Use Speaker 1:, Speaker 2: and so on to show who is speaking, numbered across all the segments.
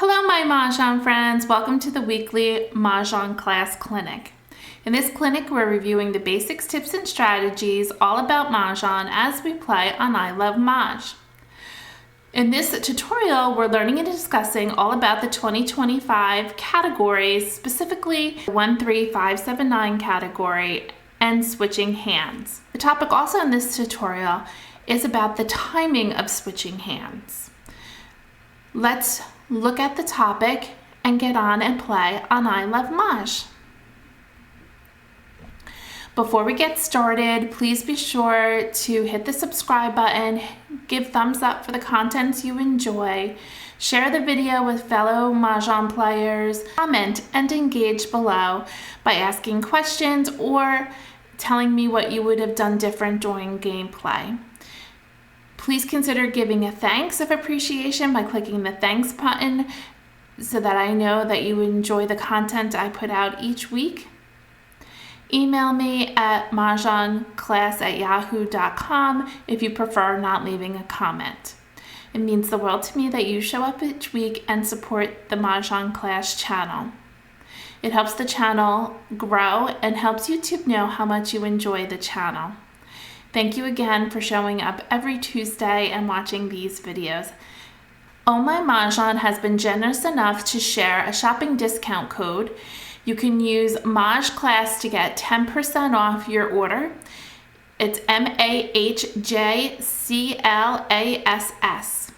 Speaker 1: Hello, my Mahjong friends. Welcome to the weekly Mahjong class clinic. In this clinic, we're reviewing the basics, tips, and strategies all about Mahjong as we play on I Love Maj. In this tutorial, we're learning and discussing all about the 2025 categories, specifically 1-3-5-7-9 category and switching hands. The topic also in this tutorial is about the timing of switching hands. Let's look at the topic and get on and play on I Love Maj. Before we get started, please be sure to hit the subscribe button, give thumbs up for the content you enjoy, share the video with fellow Mahjong players, comment and engage below by asking questions or telling me what you would have done different during gameplay. Please consider giving a thanks of appreciation by clicking the thanks button so that I know that you enjoy the content I put out each week. Email me at mahjongclass@yahoo.com if you prefer not leaving a comment. It means the world to me that you show up each week and support the Mahjong Class channel. It helps the channel grow and helps YouTube know how much you enjoy the channel. Thank you again for showing up every Tuesday and watching these videos. Oh My Mahjong has been generous enough to share a shopping discount code. You can use Maj Class to get 10% off your order. It's MAHJCLASS.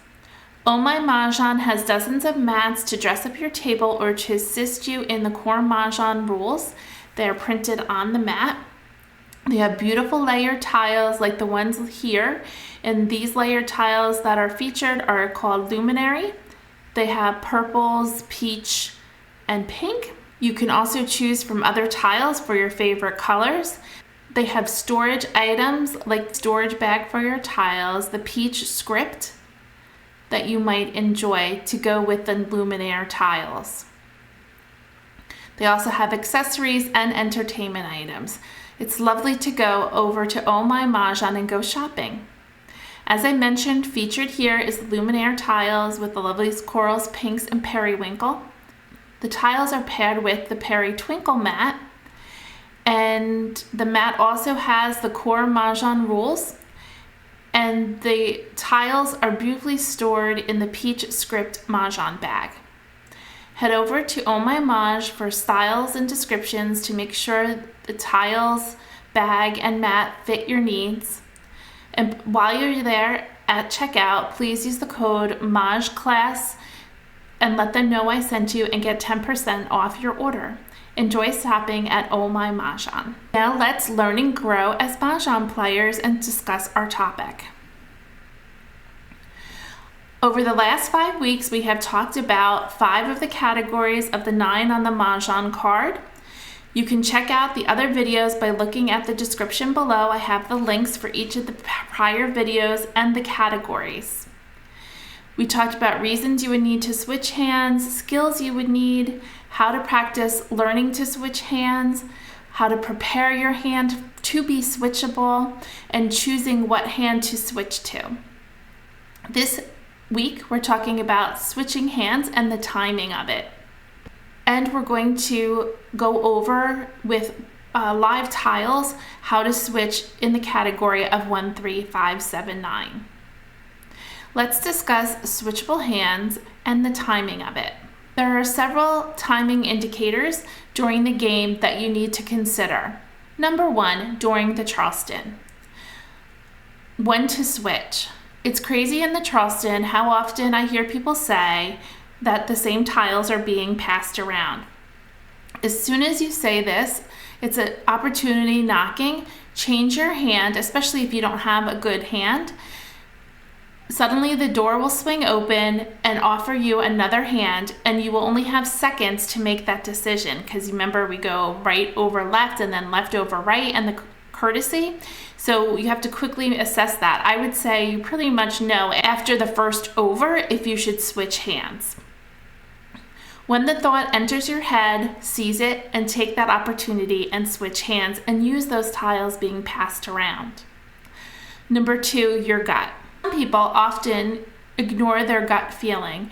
Speaker 1: Oh My Mahjong has dozens of mats to dress up your table or to assist you in the core Mahjong rules. They are printed on the mat. They have beautiful layered tiles like the ones here, and these layered tiles that are featured are called luminary. They have purples, peach, and pink. You can also choose from other tiles for your favorite colors. They have storage items like storage bag for your tiles, the peach script that you might enjoy to go with the luminaire tiles. They also have accessories and entertainment items. It's lovely to go over to Oh My Mahjong and go shopping. As I mentioned, featured here is the luminaire tiles with the lovely corals, pinks, and periwinkle. The tiles are paired with the peri-twinkle mat, and the mat also has the core Mahjong rules, and the tiles are beautifully stored in the peach script Mahjong bag. Head over to Oh My Maj for styles and descriptions to make sure the tiles, bag, and mat fit your needs. And while you're there at checkout, please use the code MAHJClass and let them know I sent you and get 10% off your order. Enjoy shopping at Oh My Mahjong. Now let's learn and grow as Mahjong players and discuss our topic. Over the last 5 weeks, we have talked about 5 of the categories of the 9 on the Mahjong card. You can check out the other videos by looking at the description below. I have the links for each of the prior videos and the categories. We talked about reasons you would need to switch hands, skills you would need, how to practice learning to switch hands, how to prepare your hand to be switchable, and choosing what hand to switch to. This week, we're talking about switching hands and the timing of it. And we're going to go over with live tiles how to switch in the category of 1-3-5-7-9. Let's discuss switchable hands and the timing of it. There are several timing indicators during the game that you need to consider. Number 1, during the Charleston. When to switch. It's crazy in the Charleston how often I hear people say that the same tiles are being passed around. As soon as you say this, it's an opportunity knocking. Change your hand, especially if you don't have a good hand. Suddenly the door will swing open and offer you another hand, and you will only have seconds to make that decision because remember we go right over left and then left over right and the courtesy. So you have to quickly assess that. I would say you pretty much know after the first over if you should switch hands. When the thought enters your head, seize it and take that opportunity and switch hands and use those tiles being passed around. Number 2, your gut. Some people often ignore their gut feeling.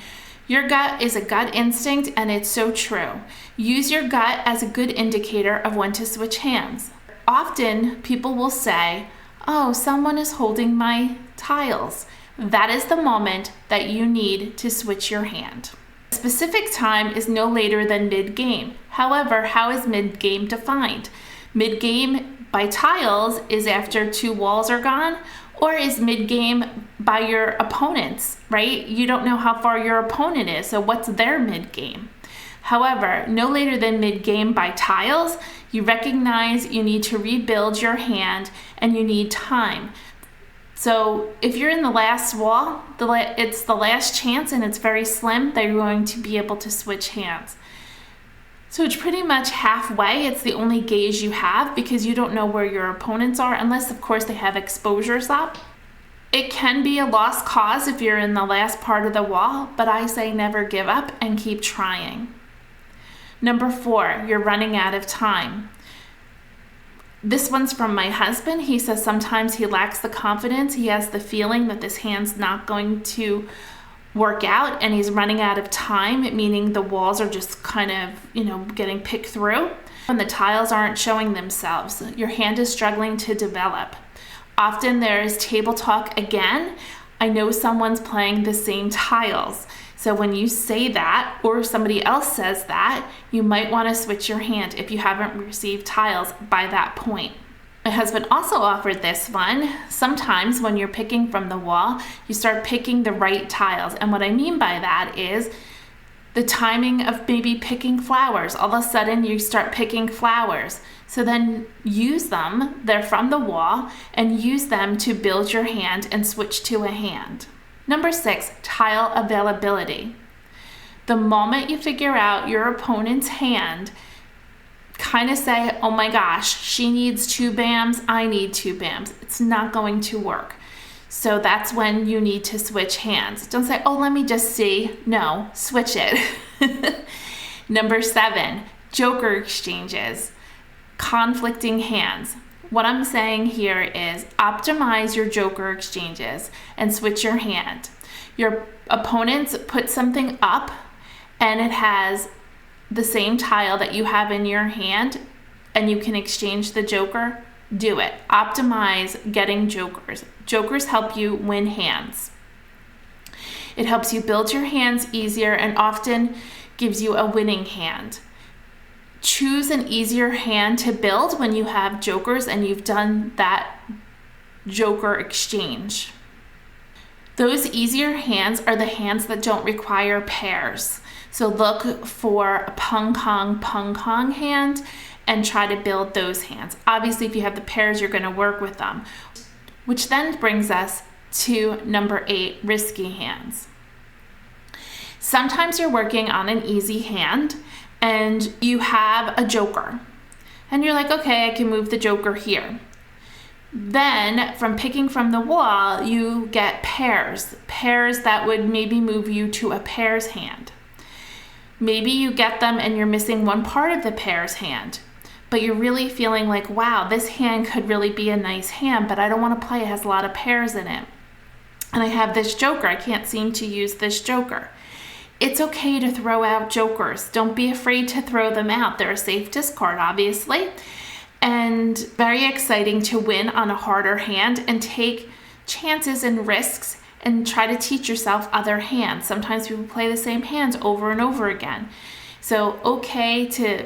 Speaker 1: Your gut is a gut instinct, and it's so true. Use your gut as a good indicator of when to switch hands. Often people will say, oh, someone is holding my tiles. That is the moment that you need to switch your hand. A specific time is no later than mid-game. However, how is mid-game defined? Mid-game by tiles is after 2 walls are gone, or is mid-game by your opponents, right? You don't know how far your opponent is, so what's their mid-game? However, no later than mid-game by tiles, you recognize you need to rebuild your hand and you need time. So if you're in the last wall, it's the last chance and it's very slim that you're going to be able to switch hands. So it's pretty much halfway. It's the only gauge you have because you don't know where your opponents are, unless of course they have exposures up. It can be a lost cause if you're in the last part of the wall, but I say never give up and keep trying. Number 4, you're running out of time. This one's from my husband. He says sometimes he lacks the confidence. He has the feeling that this hand's not going to work out and he's running out of time, meaning the walls are just kind of, getting picked through. And the tiles aren't showing themselves. Your hand is struggling to develop. Often there's table talk again. I know someone's playing the same tiles. So when you say that, or somebody else says that, you might want to switch your hand if you haven't received tiles by that point. My husband also offered this one. Sometimes when you're picking from the wall, you start picking the right tiles. And what I mean by that is the timing of maybe picking flowers. All of a sudden you start picking flowers. So then use them, they're from the wall, and use them to build your hand and switch to a hand. Number 6, tile availability. The moment you figure out your opponent's hand, kind of say, oh my gosh, she needs 2 BAMs, I need 2 BAMs. It's not going to work. So that's when you need to switch hands. Don't say, oh, let me just see. No, switch it. Number 7, joker exchanges, conflicting hands. What I'm saying here is optimize your joker exchanges and switch your hand. Your opponents put something up and it has the same tile that you have in your hand and you can exchange the joker. Do it. Optimize getting jokers. Jokers help you win hands. It helps you build your hands easier and often gives you a winning hand. Choose an easier hand to build when you have jokers and you've done that joker exchange. Those easier hands are the hands that don't require pairs. So look for a pung kong hand and try to build those hands. Obviously, if you have the pairs, you're going to work with them. Which then brings us to number 8, risky hands. Sometimes you're working on an easy hand and you have a joker and you're like, okay, I can move the joker here. Then from picking from the wall, you get pairs that would maybe move you to a pairs hand. Maybe you get them and you're missing one part of the pairs hand, but you're really feeling like, wow, this hand could really be a nice hand, but I don't want to play, it has a lot of pairs in it. And I have this joker, I can't seem to use this joker. It's okay to throw out jokers. Don't be afraid to throw them out. They're a safe discard, obviously. And very exciting to win on a harder hand and take chances and risks and try to teach yourself other hands. Sometimes people play the same hands over and over again. So okay to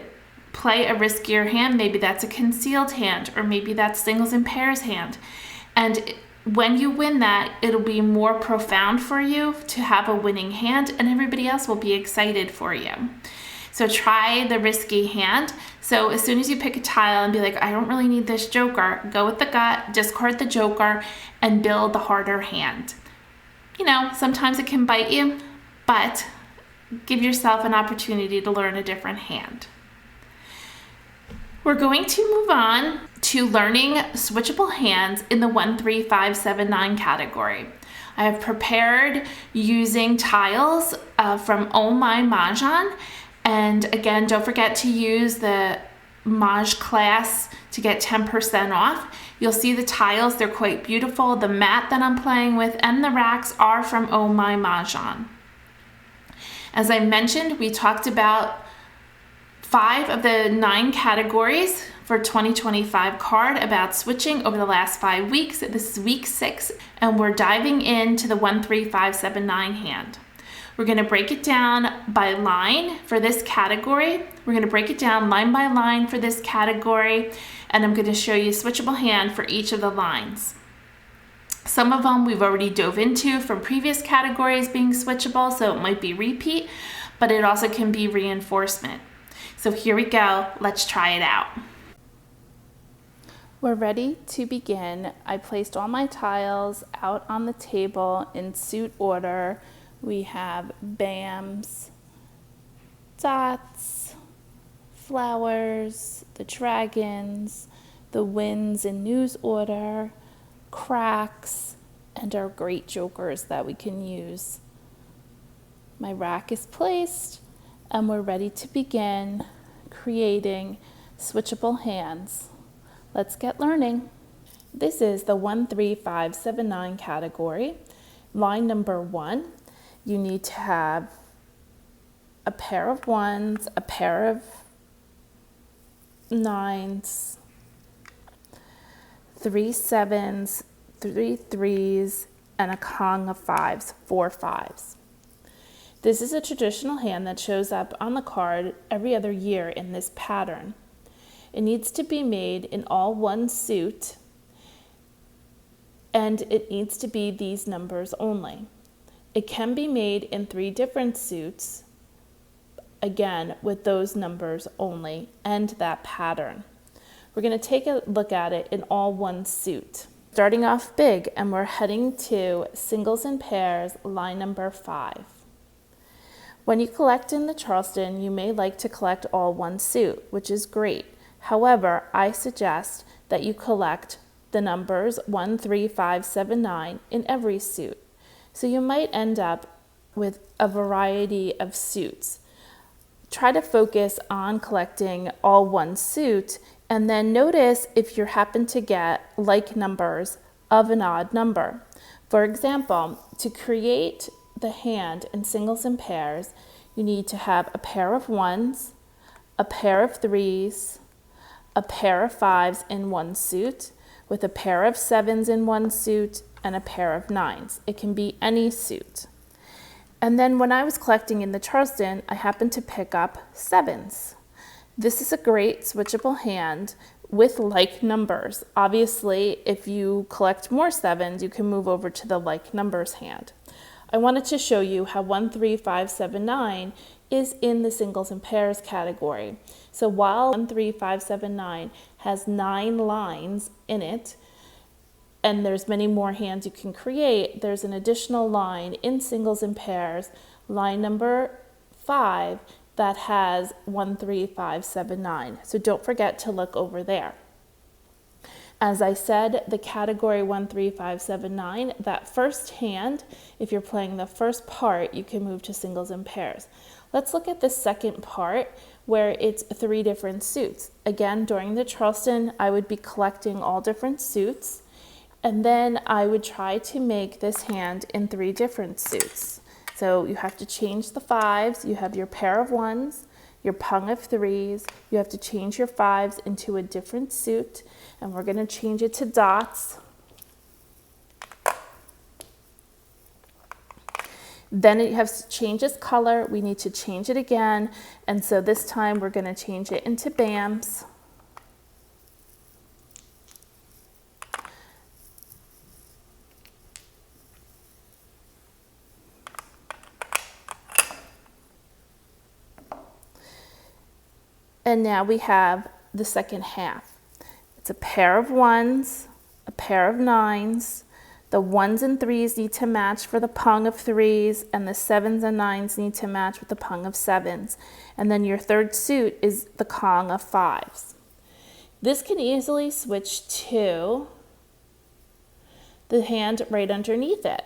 Speaker 1: play a riskier hand. Maybe that's a concealed hand, or maybe that's singles and pairs hand. And when you win that, it'll be more profound for you to have a winning hand and everybody else will be excited for you. So try the risky hand. So as soon as you pick a tile and be like, I don't really need this joker, go with the gut, discard the joker, and build the harder hand. Sometimes it can bite you, but give yourself an opportunity to learn a different hand. We're going to move on to learning switchable hands in the 1, 3, 5, 7, 9 category. I have prepared using tiles from My Mahjong. And again, don't forget to use the Maj class to get 10% off. You'll see the tiles, they're quite beautiful. The mat that I'm playing with and the racks are from My Mahjong. As I mentioned, we talked about 5 of the 9 categories for 2025 card about switching over the last 5 weeks. This is week 6, and we're diving into the 1, 3, 5, 7, 9 hand. We're going to break it down by line for this category. We're going to break it down line by line for this category, and I'm going to show you a switchable hand for each of the lines. Some of them we've already dove into from previous categories being switchable, so it might be repeat, but it also can be reinforcement. So here we go, let's try it out. We're ready to begin. I placed all my tiles out on the table in suit order. We have BAMs, dots, flowers, the dragons, the winds in news order, cracks, and our great jokers that we can use. My rack is placed, and we're ready to begin creating switchable hands. Let's get learning. This is the 1, 3, 5, 7, 9 category. Line number 1, you need to have a pair of 1s, a pair of 9s, 3 7s, 3 3s, and a Kong of 5s, 4 5s. This is a traditional hand that shows up on the card every other year in this pattern. It needs to be made in all one suit, and it needs to be these numbers only. It can be made in 3 different suits, again with those numbers only and that pattern. We're going to take a look at it in all one suit. Starting off big, and we're heading to singles and pairs, line number 5. When you collect in the Charleston, you may like to collect all one suit, which is great. However, I suggest that you collect the numbers 1, 3, 5, 7, 9 in every suit. So you might end up with a variety of suits. Try to focus on collecting all one suit, and then notice if you happen to get like numbers of an odd number. For example, to create the hand in singles and pairs, you need to have a pair of 1s, a pair of 3s, a pair of 5s in one suit, with a pair of 7s in one suit, and a pair of 9s. It can be any suit. And then when I was collecting in the Charleston, I happened to pick up 7s. This is a great switchable hand with like numbers. Obviously, if you collect more 7s, you can move over to the like numbers hand. I wanted to show you how 1, 3, 5, 7, 9 is in the singles and pairs category. So while 1, 3, 5, 7, 9 has 9 lines in it, and there's many more hands you can create, there's an additional line in singles and pairs, line number 5, that has 1, 3, 5, 7, 9. So don't forget to look over there. As I said, the category 1, 3, 5, 7, 9, that first hand, if you're playing the first part, you can move to singles and pairs. Let's look at the second part where it's 3 different suits. Again, during the Charleston, I would be collecting all different suits, and then I would try to make this hand in 3 different suits. So you have to change the 5s, you have your pair of 1s, your pung of 3s, you have to change your 5s into a different suit, and we're going to change it to dots. Then it has to change its color, we need to change it again, and so this time we're going to change it into BAMs. And now we have the second half. It's a pair of 1s, a pair of 9s. The 1s and 3s need to match for the pung of 3s, and the 7s and 9s need to match with the pung of 7s. And then your third suit is the Kong of 5s. This can easily switch to the hand right underneath it.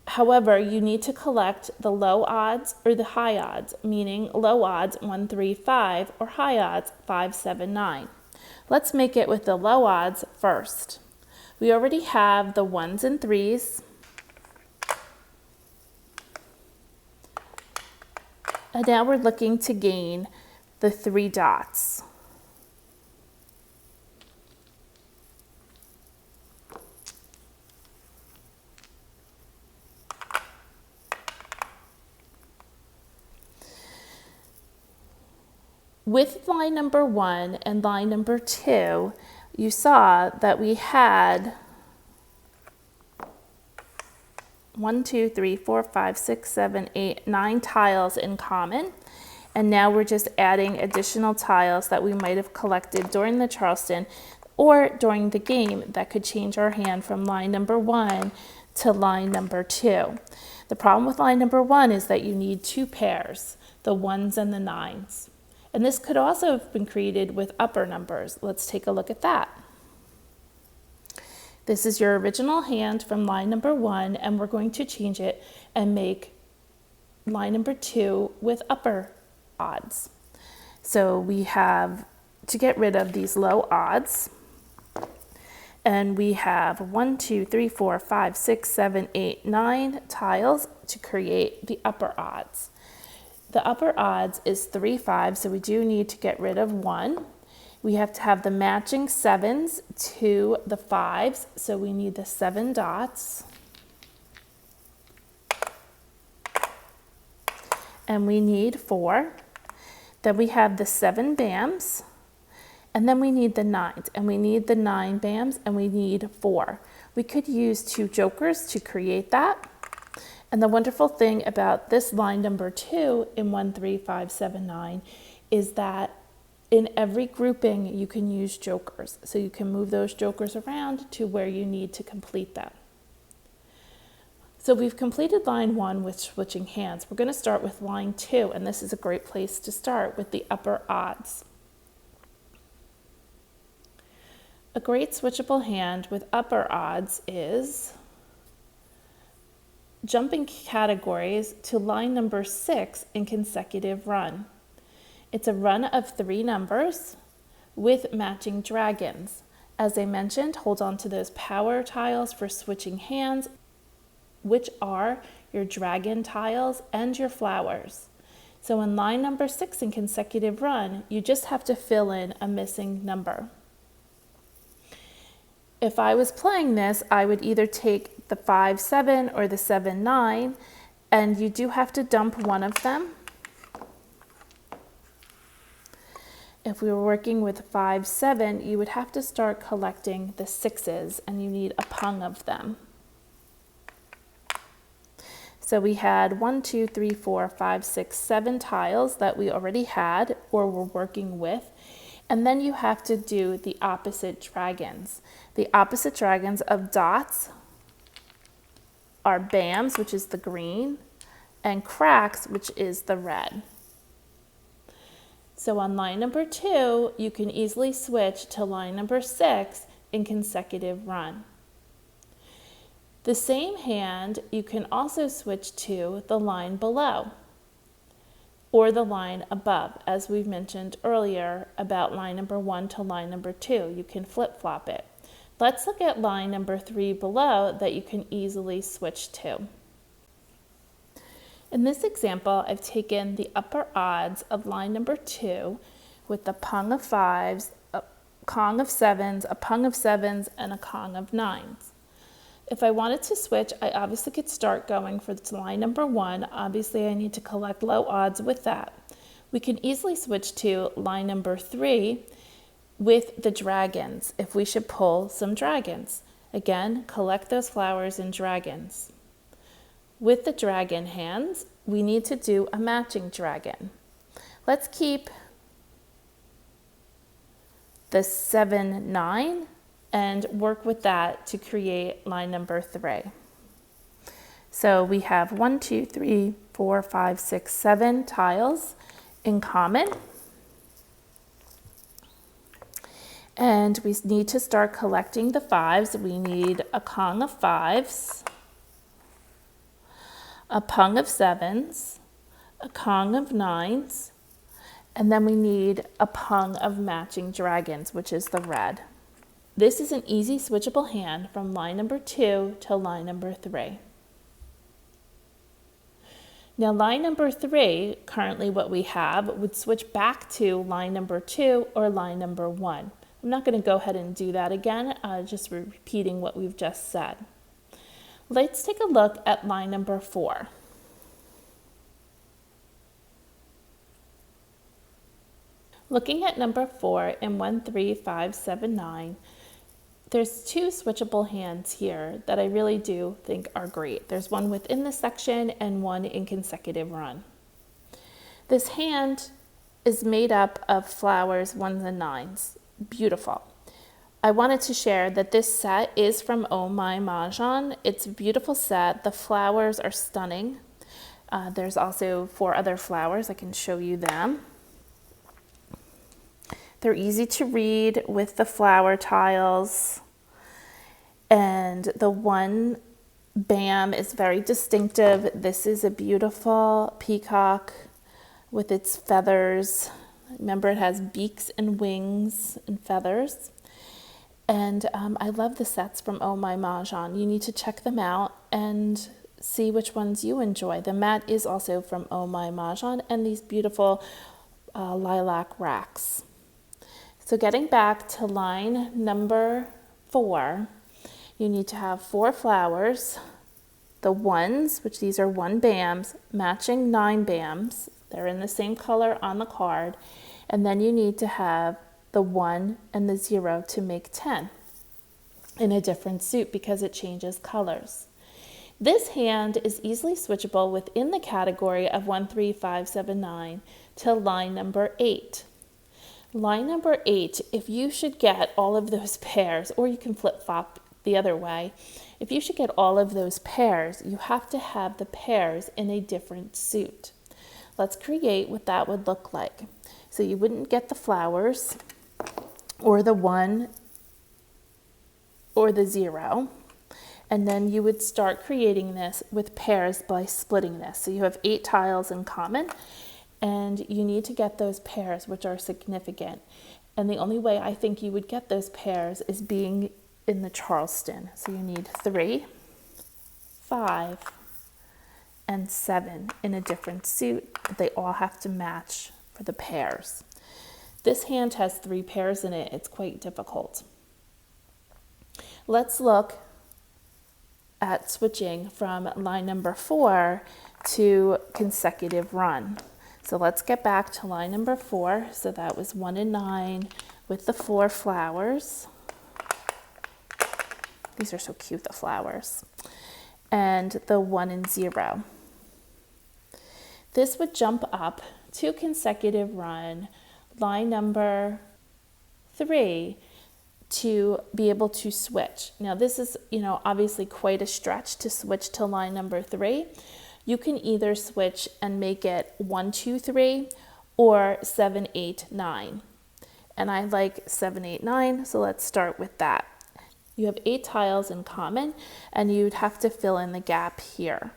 Speaker 1: However, you need to collect the low odds or the high odds, meaning low odds 1, 3, 5 or high odds 5, 7, 9. Let's make it with the low odds first. We already have the 1s and 3s. And now we're looking to gain the 3 dots. With line number 1 and line number 2, you saw that we had 1, 2, 3, 4, 5, 6, 7, 8, 9 tiles in common. And now we're just adding additional tiles that we might have collected during the Charleston or during the game that could change our hand from line number 1 to line number 2. The problem with line number 1 is that you need 2 pairs, the 1s and the 9s. And this could also have been created with upper numbers. Let's take a look at that. This is your original hand from line number 1, and we're going to change it and make line number 2 with upper odds. So we have to get rid of these low odds. And we have 1, 2, 3, 4, 5, 6, 7, 8, 9 tiles to create the upper odds. The upper odds is 3 5s, so we do need to get rid of 1. We have to have the matching 7s to the 5s, so we need the 7 dots. And we need 4. Then we have the 7 BAMs, and then we need the 9s, and we need the 9 BAMs, and we need 4. We could use 2 jokers to create that. And the wonderful thing about this line number 2 in 1, 3, 5, 7, 9 is that in every grouping you can use jokers. So you can move those jokers around to where you need to complete them. So we've completed line 1 with switching hands. We're going to start with line 2, and this is a great place to start with the upper odds. A great switchable hand with upper odds is jumping categories to line number 6 in consecutive run. It's a run of 3 numbers with matching dragons. As I mentioned, hold on to those power tiles for switching hands, which are your dragon tiles and your flowers. So in line number 6 in consecutive run, you just have to fill in a missing number. If I was playing this, I would either take the 5 7 or the 7 9, and you do have to dump one of them. If we were working with 5 7, you would have to start collecting the 6s, and you need a pung of them. So we had 1, 2, 3, 4, 5, 6, 7 tiles that we already had or were working with. And then you have to do the opposite dragons. The opposite dragons of dots are BAMs, which is the green, and cracks, which is the red. So on line number 2, you can easily switch to line number 6 in consecutive run. The same hand, you can also switch to the line below or the line above, as we've mentioned earlier about line number 1 to line number 2. You can flip-flop it. Let's look at line number 3 below that you can easily switch to. In this example, I've taken the upper odds of line number 2 with the pung of 5s, a Kong of 7s, a pung of 7s, and a Kong of 9s. If I wanted to switch, I obviously could start going for line number 1. Obviously, I need to collect low odds with that. We can easily switch to line number 3 with the dragons, if we should pull some dragons. Again, collect those flowers and dragons. With the dragon hands, we need to do a matching dragon. Let's keep the 7 9 and work with that to create line number 3. So we have 1, 2, 3, 4, 5, 6, 7 tiles in common. And we need to start collecting the 5s. We need a Kong of 5s, a pung of 7s, a Kong of 9s, and then we need a pung of matching dragons, which is the red. This is an easy switchable hand from line number 2 to line number 3. Now line number 3, currently what we have, would switch back to line number 2 or line number 1. I'm not going to go ahead and do that again, just repeating what we've just said. Let's take a look at line number 4. Looking at number 4 in 1, 3, 5, 7, 9, there's 2 switchable hands here that I really do think are great. There's one within the section and one in consecutive run. This hand is made up of flowers, 1s and 9s. Beautiful. I wanted to share that this set is from My Mahjong. It's a beautiful set. The flowers are stunning. There's also 4 other flowers. I can show you them. They're easy to read with the flower tiles. And the one bam is very distinctive. This is a beautiful peacock with its feathers. Remember, it has beaks and wings and feathers. And I love the sets from My Mahjong. You need to check them out and see which ones you enjoy. The mat is also from My Mahjong, and these beautiful lilac racks. So getting back to line number 4, you need to have 4 flowers, the 1s, which these are 1 bams, matching 9 bams. They're in the same color on the card. And then you need to have the 1 and the 0 to make 10 in a different suit because it changes colors. This hand is easily switchable within the category of 1, 3, 5, 7, 9 to line number 8. Line number 8, if you should get all of those pairs, or you can flip-flop the other way, if you should get all of those pairs, you have to have the pairs in a different suit. Let's create what that would look like. So you wouldn't get the flowers, or the 1, or the 0. And then you would start creating this with pairs by splitting this. So you have 8 tiles in common, and you need to get those pairs which are significant. And the only way I think you would get those pairs is being in the Charleston. So you need 3, 5, and 7 in a different suit, but they all have to match for the pairs. This hand has 3 pairs in it. It's quite difficult. Let's look at switching from line number 4 to consecutive run. So let's get back to line number 4. So that was 1 and 9 with the 4 flowers. These are so cute, the flowers. And the 1 and 0. This would jump up to consecutive run, line number 3, to be able to switch. Now this is, obviously quite a stretch to switch to line number 3. You can either switch and make it 1, 2, 3 or 7, 8, 9. And I like 7, 8, 9, so let's start with that. You have 8 tiles in common, and you'd have to fill in the gap here.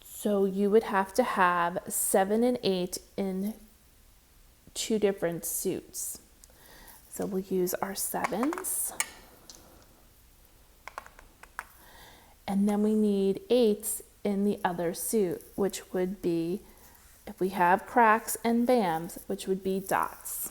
Speaker 1: So you would have to have 7 and 8 in 2 different suits. So we'll use our 7s. And then we need 8s in the other suit, which would be, if we have cracks and bams, which would be dots.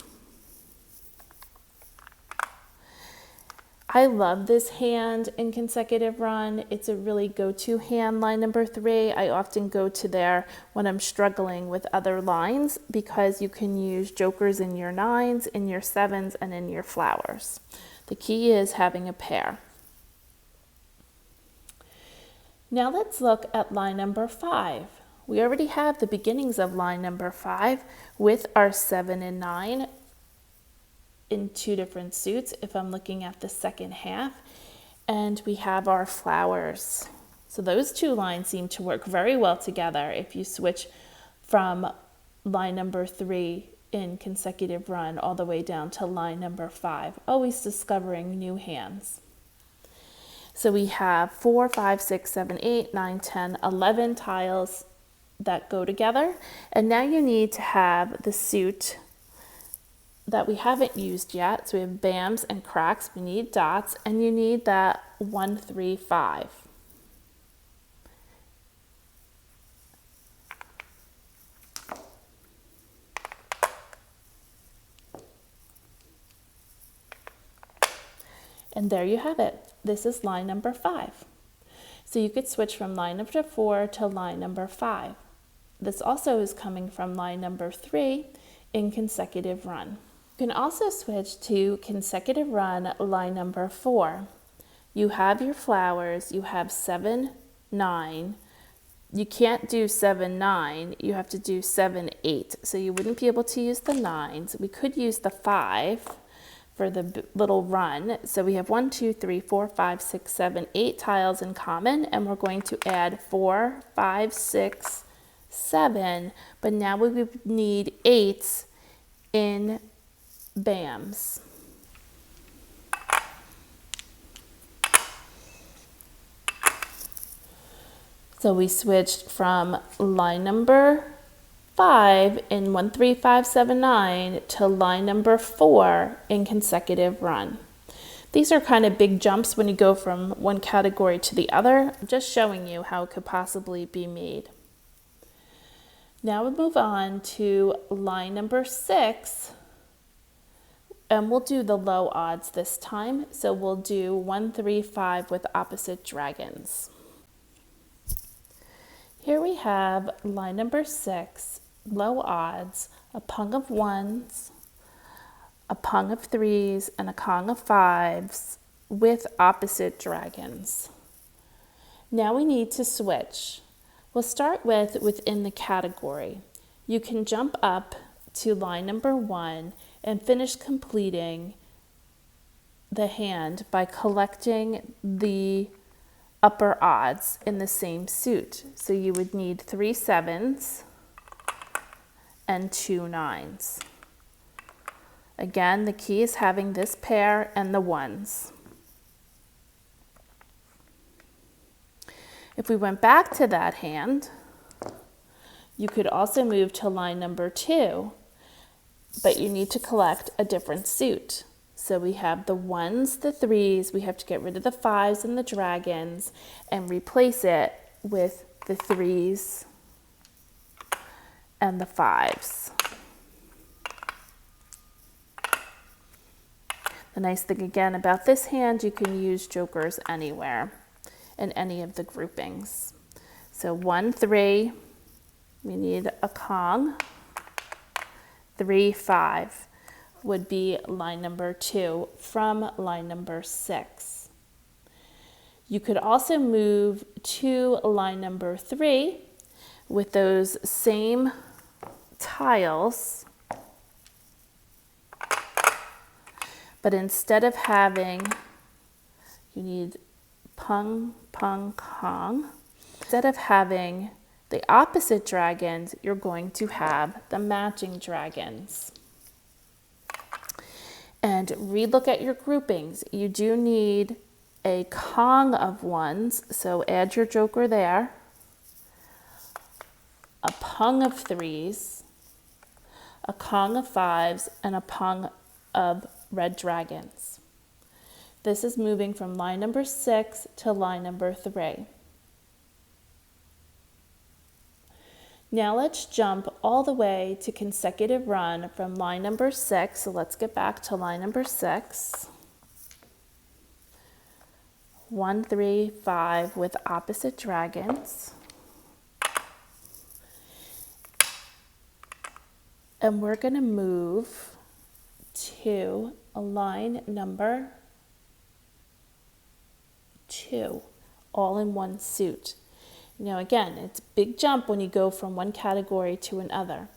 Speaker 1: I love this hand in consecutive run. It's a really go-to hand, line number 3. I often go to there when I'm struggling with other lines because you can use jokers in your 9s, in your 7s, and in your flowers. The key is having a pair. Now let's look at line number 5. We already have the beginnings of line number 5 with our 7 and 9 in 2 different suits if I'm looking at the second half, and we have our flowers. So those 2 lines seem to work very well together if you switch from line number 3 in consecutive run all the way down to line number 5, always discovering new hands. So we have 4, 5, 6, 7, 8, 9, 10, 11 tiles that go together, and now you need to have the suit that we haven't used yet. So we have bams and cracks, we need dots, and you need that 1, 3, 5. And there you have it. This is line number 5. So you could switch from line number 4 to line number 5. This also is coming from line number 3 in consecutive run. You can also switch to consecutive run line number 4. You have your flowers, you have 7, 9. You can't do 7, 9, you have to do 7, 8. So you wouldn't be able to use the 9s. We could use the 5 for the little run. So we have 1, 2, 3, 4, 5, 6, 7, 8 tiles in common, and we're going to add 4, 5, 6, 7, but now we would need 8s in BAMs. So we switched from line number 5 in 1, 3, 5, 7, 9 to line number 4 in consecutive run. These are kind of big jumps when you go from one category to the other. I'm just showing you how it could possibly be made. Now we'll move on to line number 6, and we'll do the low odds this time. So we'll do 1, 3, 5 with opposite dragons. Here we have line number 6, low odds, a pung of 1s, a pung of 3s, and a kong of 5s with opposite dragons. Now we need to switch. We'll start with within the category. You can jump up to line number 1 and finish completing the hand by collecting the upper odds in the same suit. So you would need 3 7s and 2 9s. Again, the key is having this pair and the 1s. If we went back to that hand, you could also move to line number 2, but you need to collect a different suit. So we have the 1s, the 3s, we have to get rid of the 5s and the dragons and replace it with the 3s and the 5s. The nice thing again about this hand, you can use jokers anywhere in any of the groupings. So 1, 3, we need a kong. 3, 5 would be line number 2 from line number 6. You could also move to line number 3 with those same tiles, but instead of having, you need pung, pung, kong. Instead of having the opposite dragons, you're going to have the matching dragons. And relook at your groupings. You do need a kong of 1s, so add your joker there. A pung of 3s, a kong of 5s, and a pung of red dragons. This is moving from line number 6 to line number 3. Now let's jump all the way to consecutive run from line number 6. So let's get back to line number 6. 1, 3, 5 with opposite dragons. And we're going to move to a line number 2, all in one suit. Now again, it's a big jump when you go from one category to another.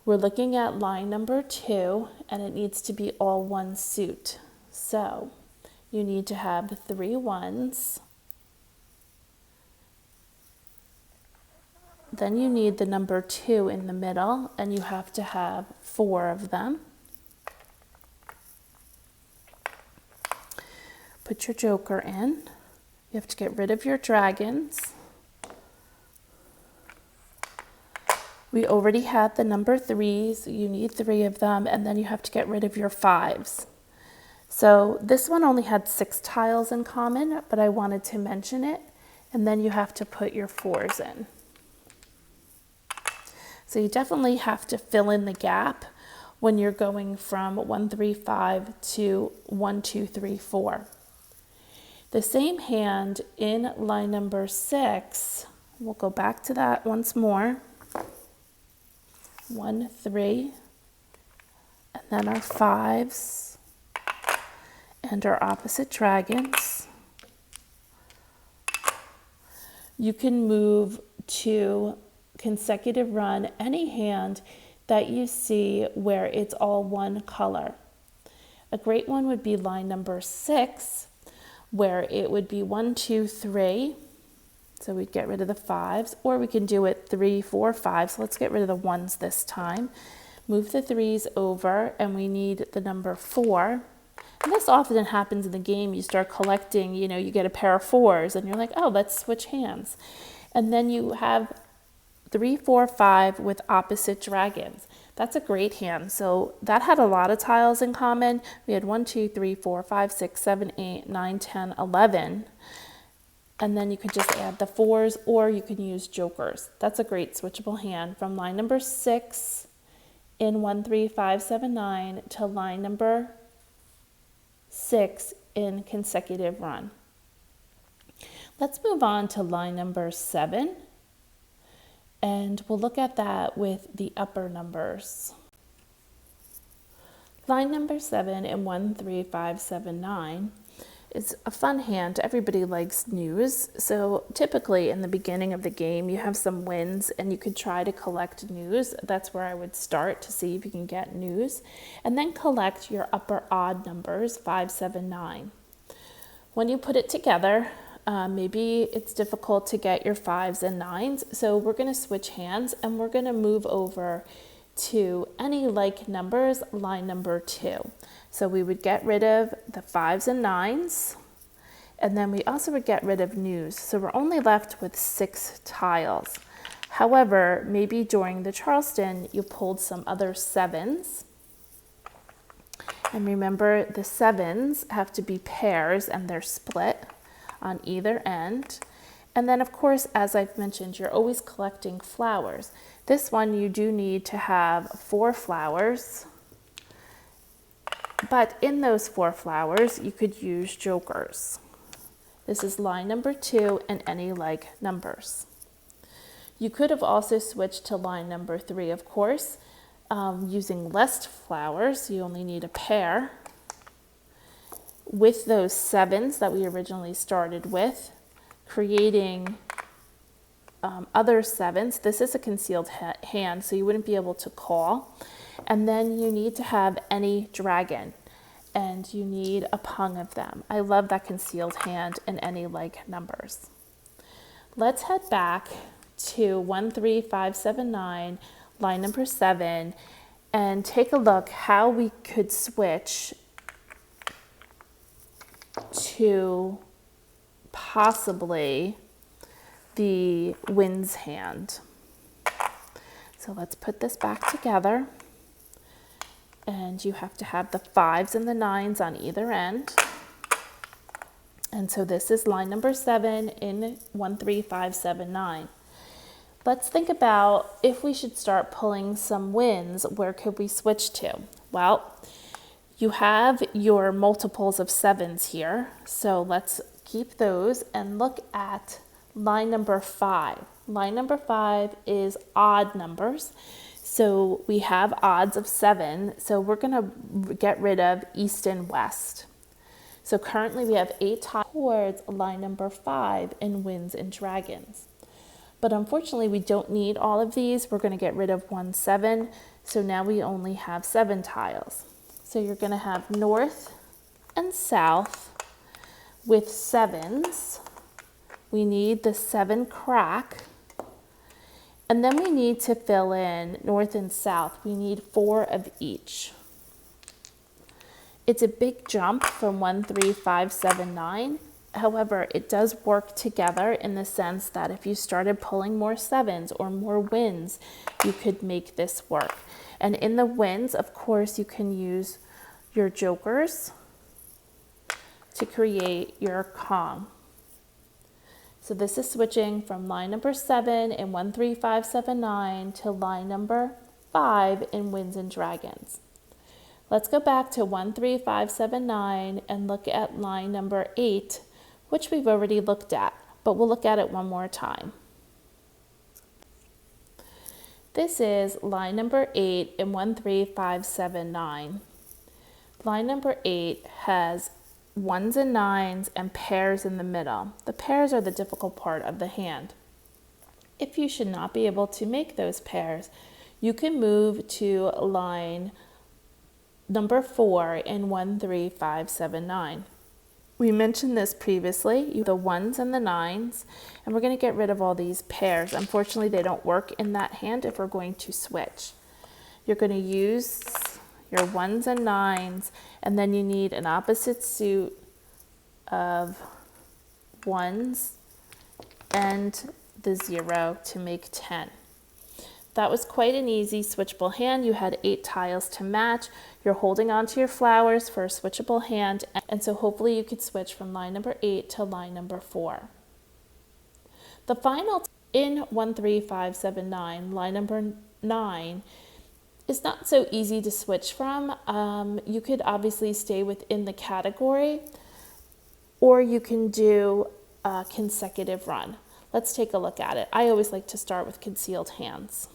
Speaker 1: We're looking at line number 2, and it needs to be all one suit. So you need to have the 3 1s. Then you need the number 2 in the middle, and you have to have 4 of them. Put your joker in. You have to get rid of your dragons. We already had the number 3s. You need 3 of them, and then you have to get rid of your 5s. So this one only had 6 tiles in common, but I wanted to mention it. And then you have to put your 4s in. So you definitely have to fill in the gap when you're going from 1, 3, 5 to 1, 2, 3, 4. The same hand in line number 6, we'll go back to that once more. 1, 3, and then our 5s and our opposite dragons. You can move to consecutive run any hand that you see where it's all one color. A great one would be line number 6, where it would be 1, 2, 3. So we'd get rid of the 5s, or we can do it 3, 4, 5. So let's get rid of the 1s this time. Move the 3s over, and we need the number 4. And this often happens in the game. You start collecting, you know, you get a pair of 4s, and you're like, oh, let's switch hands. And then you have 3, 4, 5 with opposite dragons. That's a great hand. So that had a lot of tiles in common. We had 1, 2, 3, 4, 5, 6, 7, 8, 9, 10, 11. And then you could just add the 4s, or you can use jokers. That's a great switchable hand from line number 6 in 1, 3, 5, 7, 9 to line number 6 in consecutive run. Let's move on to line number 7, and we'll look at that with the upper numbers. Line number 7 in 1, 3, 5, 7, 9 is a fun hand. Everybody likes news. So typically in the beginning of the game, you have some wins and you could try to collect news. That's where I would start to see if you can get news. And then collect your upper odd numbers, 5, 7, 9. When you put it together, maybe it's difficult to get your 5s and 9s. So we're going to switch hands and we're going to move over to any like numbers, line number 2. So we would get rid of the 5s and 9s, and then we also would get rid of news. So we're only left with 6 tiles. However, maybe during the Charleston, you pulled some other 7s. And remember, the 7s have to be pairs and they're split on either end. And then of course, as I've mentioned, you're always collecting flowers. This one you do need to have 4 flowers, but in those 4 flowers, you could use jokers. This is line number 2 and any like numbers. You could have also switched to line number 3, of course, using less flowers. You only need a pair with those 7s that we originally started with, creating other 7s. This is a concealed hand, so you wouldn't be able to call. And then you need to have any dragon, and you need a pung of them. I love that concealed hand and any like numbers. Let's head back to 1, 3, 5, 7, 9, line number 7, and take a look how we could switch to possibly the wins hand. So let's put this back together. And you have to have the 5s and the 9s on either end. And so this is line number 7 in 1, 3, 5, 7, 9. Let's think about if we should start pulling some wins, where could we switch to? Well, you have your multiples of 7s here. So let's keep those and look at line number 5. Line number 5 is odd numbers. So we have odds of 7, so we're going to get rid of east and west. So currently we have 8 tiles towards line number 5 in winds and dragons. But unfortunately we don't need all of these. We're going to get rid of 1, 7, so now we only have 7 tiles. So you're going to have north and south with 7s. We need the 7 crack. And then we need to fill in north and south. We need 4 of each. It's a big jump from 1, 3, 5, 7, 9. However, it does work together in the sense that if you started pulling more 7s or more wins, you could make this work. And in the wins, of course, you can use your jokers to create your Kong. So this is switching from line number 7 in 1, 3, 5, 7, 9 to line number 5 in winds and dragons. Let's go back to 1, 3, 5, 7, 9 and look at line number 8, which we've already looked at, but we'll look at it one more time. This is line number 8 in 1, 3, 5, 7, 9. Line number 8 has 1s and 9s and pairs in the middle. The pairs are the difficult part of the hand. If you should not be able to make those pairs, you can move to line number 4 in 1, 3, 5, 7, 9. We mentioned this previously, the 1s and the 9s, and we're going to get rid of all these pairs. Unfortunately, they don't work in that hand if we're going to switch. You're going to use your 1s and 9s, and then you need an opposite suit of 1s and the 0 to make 10. That was quite an easy switchable hand. You had 8 tiles to match. You're holding onto your flowers for a switchable hand, and so hopefully you could switch from line number 8 to line number 4. The final in 1, 3, 5, 7, 9, line number 9, is not so easy to switch from. You could obviously stay within the category, or you can do a consecutive run. Let's take a look at it. I always like to start with concealed hands.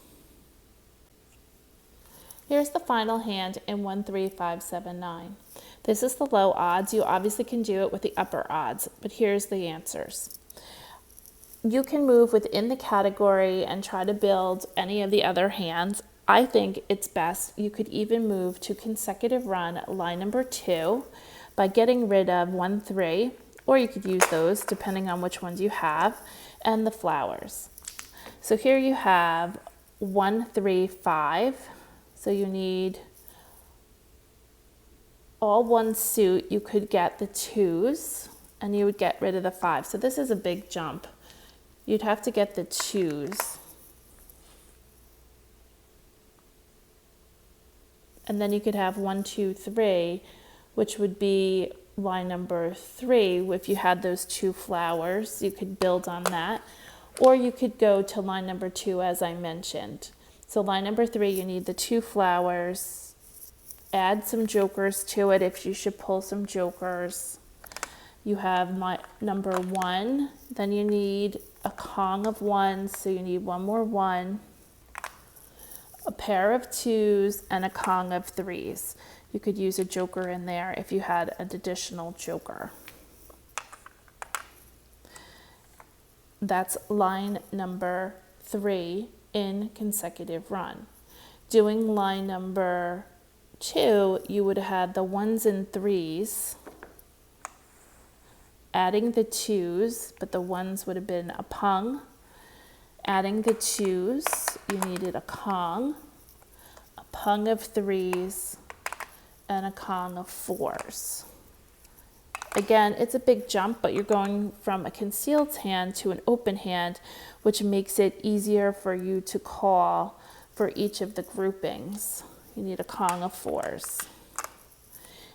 Speaker 1: Here's the final hand in 1, 3, 5, 7, 9. This is the low odds. You obviously can do it with the upper odds, but here's the answers. You can move within the category and try to build any of the other hands. I think it's best you could even move to consecutive run line number 2 by getting rid of 1, 3, or you could use those depending on which ones you have, and the flowers. So here you have 1, 3, 5. So you need all one suit. You could get the 2s and you would get rid of the 5. So this is a big jump. You'd have to get the 2s. And then you could have 1, 2, 3, which would be line number 3. If you had those 2 flowers, you could build on that. Or you could go to line number 2, as I mentioned. So line number 3, you need the 2 flowers, add some jokers to it if you should pull some jokers. You have number 1, then you need a Kong of 1s, so you need one more 1, a pair of 2s, and a Kong of 3s. You could use a joker in there if you had an additional joker. That's line number 3 in consecutive run. Doing line number 2, you would have the 1s and 3s, adding the 2s, but the 1s would have been a Pung. Adding the 2s, you needed a Kong, a Pung of 3s, and a Kong of 4s. Again, it's a big jump, but you're going from a concealed hand to an open hand, which makes it easier for you to call for each of the groupings. You need a Kong of 4s.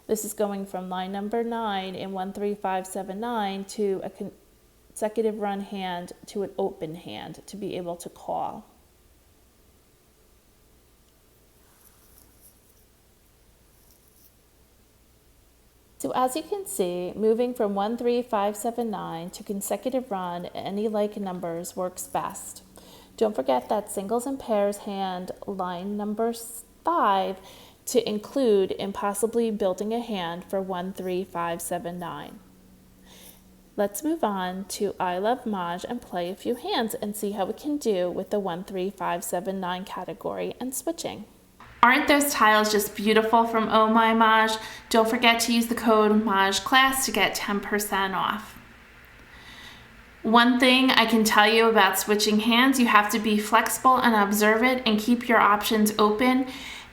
Speaker 1: This is going from line number 9 in 1, 3, 5, 7, 9 to a consecutive run hand to an open hand to be able to call. So as you can see, moving from 1, 3, 5, 7, 9 to consecutive run, any like numbers works best. Don't forget that singles and pairs hand line number 5 to include in possibly building a hand for 1, 3, 5, 7, 9. Let's move on to I Love Maj and play a few hands and see how we can do with the 1, 3, 5, 7, 9 category and switching. Aren't those tiles just beautiful from Oh My Maj? Don't forget to use the code MAJClass to get 10% off. One thing I can tell you about switching hands, you have to be flexible and observant and keep your options open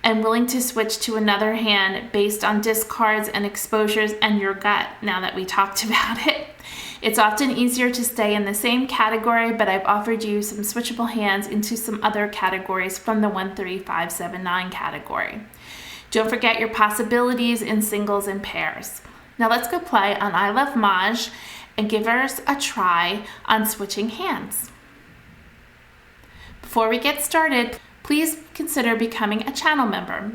Speaker 1: and willing to switch to another hand based on discards and exposures and your gut, now that we talked about it. It's often easier to stay in the same category, but I've offered you some switchable hands into some other categories from the 1, 3, 5, 7, 9 category. Don't forget your possibilities in singles and pairs. Now let's go play on I Love Maj and give us a try on switching hands. Before we get started, please consider becoming a channel member.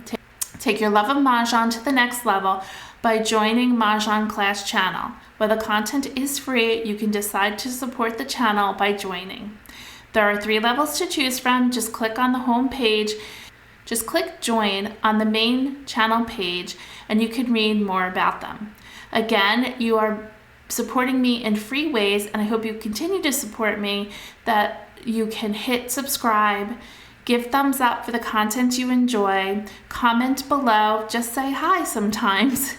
Speaker 1: Take your love of Mahjong to the next level by joining Mahjong class channel. While the content is free, you can decide to support the channel by joining. There are 3 levels to choose from. Just click on the home page. Just click join on the main channel page and you can read more about them. Again, you are supporting me in free ways, and I hope you continue to support me, that you can hit subscribe, give thumbs up for the content you enjoy, comment below, just say hi sometimes,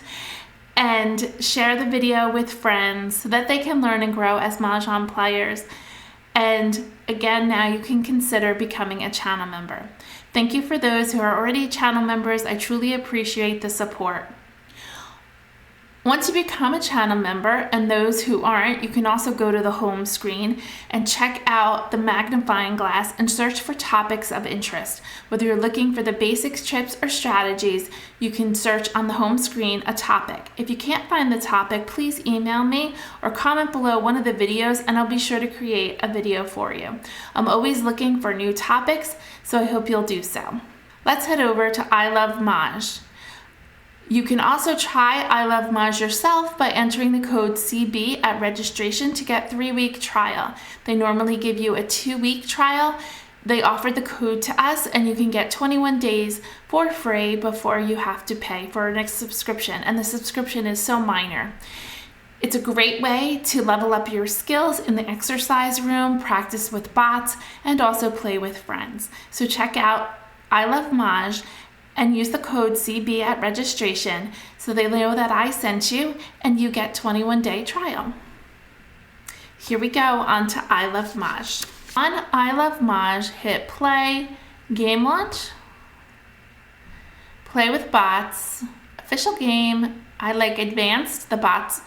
Speaker 1: and share the video with friends so that they can learn and grow as Mahjong players. And again, now you can consider becoming a channel member. Thank you for those who are already channel members. I truly appreciate the support. Once you become a channel member, and those who aren't, you can also go to the home screen and check out the magnifying glass and search for topics of interest. Whether you're looking for the basics, tips, or strategies, you can search on the home screen a topic. If you can't find the topic, please email me or comment below one of the videos and I'll be sure to create a video for you. I'm always looking for new topics, so I hope you'll do so. Let's head over to I Love Maj. You can also try I Love Maj yourself by entering the code CB at registration to get 3-week trial. They normally give you a 2-week trial. They offered the code to us and you can get 21 days for free before you have to pay for a next subscription. And the subscription is so minor. It's a great way to level up your skills in the exercise room, practice with bots, and also play with friends. So check out I Love Maj and use the code CB at registration so they know that I sent you and you get 21-day trial. Here we go on to I Love Maj. On I Love Maj, hit play, game launch, play with bots, official game. I like advanced, the bots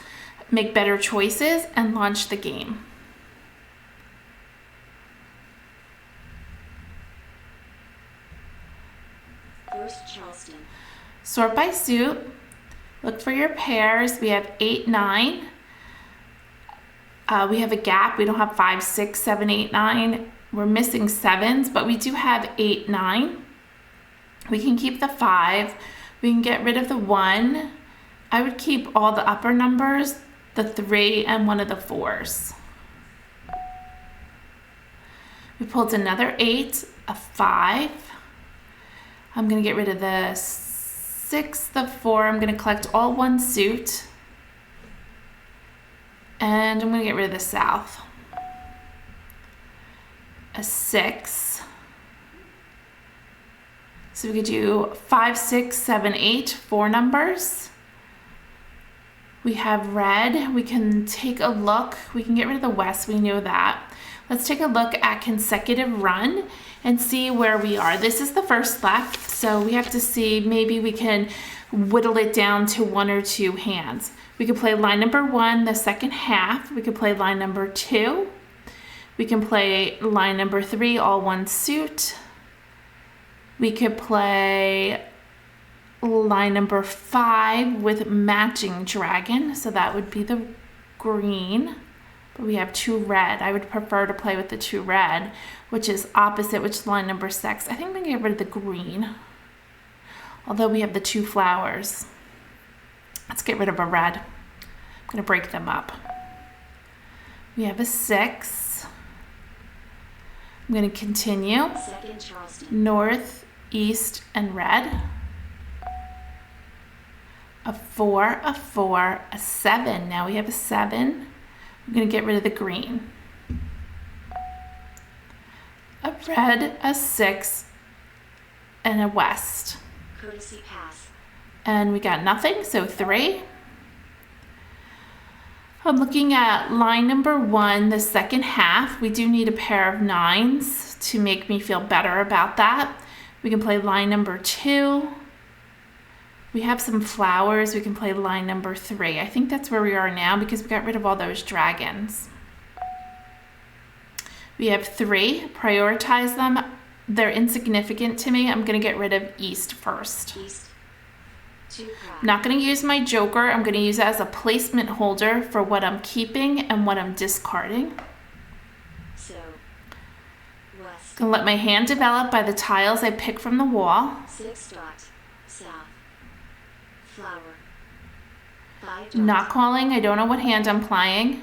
Speaker 1: make better choices, and launch the game. Sort by suit, look for your pairs. We have 8, 9. We have a gap. We don't have 5, 6, 7, 8, 9. We're missing 7s, but we do have 8, 9. We can keep the 5. We can get rid of the 1. I would keep all the upper numbers, the 3, and one of the 4s. We pulled another 8, a 5. I'm going to get rid of the 6, the 4. I'm going to collect all 1 suit. And I'm going to get rid of the south. A 6. So we could do 5, 6, 7, 8, 4 numbers. We have red. We can take a look. We can get rid of the west. We know that. Let's take a look at consecutive run and see where we are. This is the first left, so we have to see, maybe we can whittle it down to 1 or 2 hands. We could play line number 1, the second half. We could play line number 2. We can play line number 3, all 1 suit. We could play line number 5 with matching dragon, so that would be the green. But we have 2 red. I would prefer to play with the 2 red, which is opposite, which is line number 6. I think I'm going to get rid of the green, although we have the 2 flowers. Let's get rid of a red. I'm going to break them up. We have a 6. I'm going to continue. North, east, and red. A 4, a 4, a 7. Now we have a 7. I'm going to get rid of the green. A red, a 6, and a west.
Speaker 2: Courtesy pass.
Speaker 1: And we got nothing, so 3. I'm looking at line number 1, the second half. We do need a pair of 9s to make me feel better about that. We can play line number 2. We have some flowers. We can play line number 3. I think that's where we are now because we got rid of all those dragons. We have 3. Prioritize them. They're insignificant to me. I'm going to get rid of east first.
Speaker 2: East.
Speaker 1: I'm not going to use my joker. I'm going to use it as a placement holder for what I'm keeping and what I'm discarding.
Speaker 2: So, west.
Speaker 1: I'm going to let my hand develop by the tiles I pick from the wall.
Speaker 2: 6 dot. south. Flower. 5 dots.
Speaker 1: Not calling. I don't know what hand I'm playing.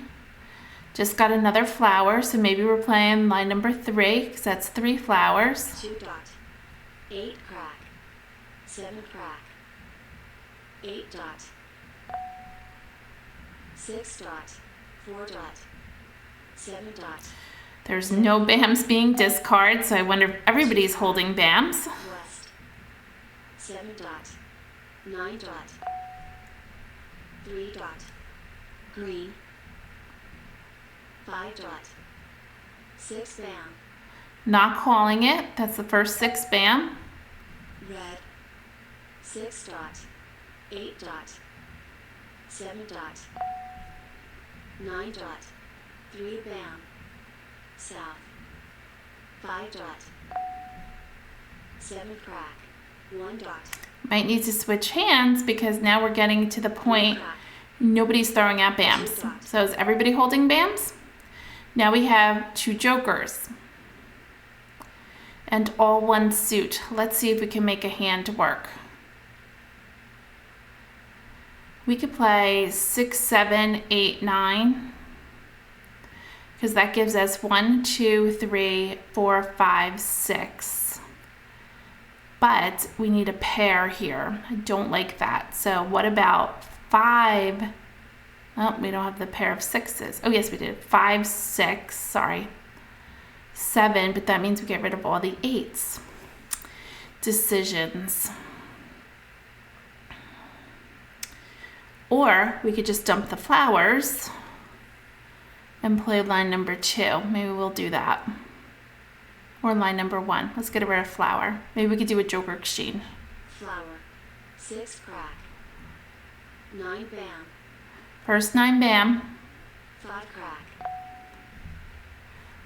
Speaker 1: Just got another flower, so maybe we're playing line number 3, because that's 3 flowers.
Speaker 2: 2 dot. 8 crack. 7 crack. 8 dot. 6 dot. 4 dot. 7 dot.
Speaker 1: There's no BAMs being discarded, so I wonder if everybody's holding BAMs.
Speaker 2: West. 7 dot. 9 dot. 3 dot. Green. 5 dot. 6 bam.
Speaker 1: Not calling it. That's the first 6 BAM.
Speaker 2: Red. 6 dot. 8 dot. 7 dot. 9 dot. 3 bam. South. 5 dot. 7 crack. 1 dot.
Speaker 1: Might need to switch hands because now we're getting to the point nobody's throwing out BAMs. So is everybody holding BAMs? Now we have 2 jokers and all 1 suit. Let's see if we can make a hand work. We could play 6, 7, 8, 9 because that gives us 1, 2, 3, 4, 5, 6. But we need a pair here. I don't like that. So what about 5? Oh, we don't have the pair of 6s. Oh, yes, we did. 5, 6, sorry. 7, but that means we get rid of all the 8s. Decisions. Or we could just dump the flowers and play line number 2. Maybe we'll do that. Or line number 1. Let's get rid of flower. Maybe we could do a joker exchange.
Speaker 2: Flower. 6 crack. 9 bam.
Speaker 1: First 9 BAM.
Speaker 2: 5 crack.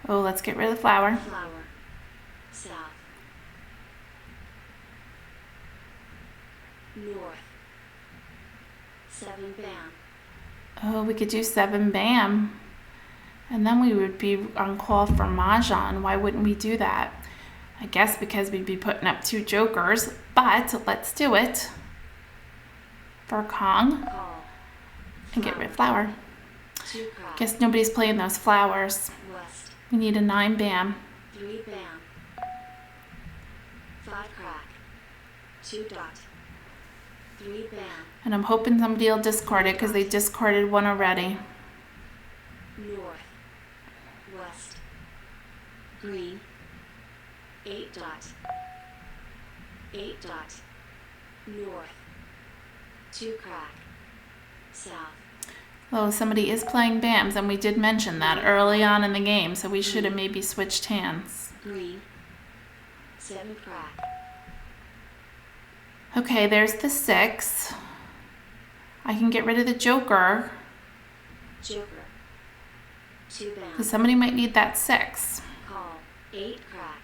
Speaker 1: Oh, let's get rid of the flower.
Speaker 2: Flower. South. North. 7 bam.
Speaker 1: Oh, we could do 7 BAM. And then we would be on call for Mahjong. Why wouldn't we do that? I guess because we'd be putting up 2 jokers, but let's do it. For Kong.
Speaker 2: Call.
Speaker 1: And get rid of flower.
Speaker 2: 2 crack.
Speaker 1: Guess nobody's playing those flowers.
Speaker 2: West.
Speaker 1: We need a 9 BAM.
Speaker 2: 3 bam. 5 crack. 2 dot. 3 bam.
Speaker 1: And I'm hoping somebody will discard it because they discarded 1 already.
Speaker 2: North. West. Green. 8 dot. 8 dot. North. 2 crack. South.
Speaker 1: Oh, somebody is playing BAMs, and we did mention that early on in the game, so we should have maybe switched hands.
Speaker 2: Green. 7 crack.
Speaker 1: Okay, there's the 6. I can get rid of the joker,
Speaker 2: Joker. 2 bam.
Speaker 1: because somebody might need that 6.
Speaker 2: Call. 8 crack.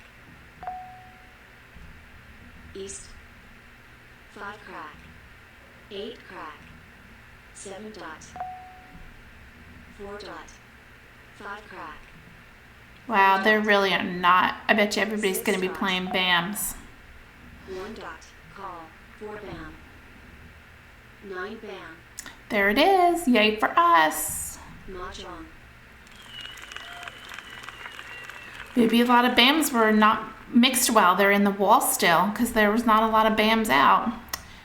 Speaker 2: East. 5 crack. 8 crack. 7 dot. 4 dot. 5 crack.
Speaker 1: Wow, they really are not. I bet you everybody's going to be playing BAMs.
Speaker 2: 1 dot. Call. 4 bam. 9 bam.
Speaker 1: There it is. Yay for us.
Speaker 2: Mahjong.
Speaker 1: Maybe a lot of BAMs were not mixed well. They're in the wall still because there was not a lot of BAMs out.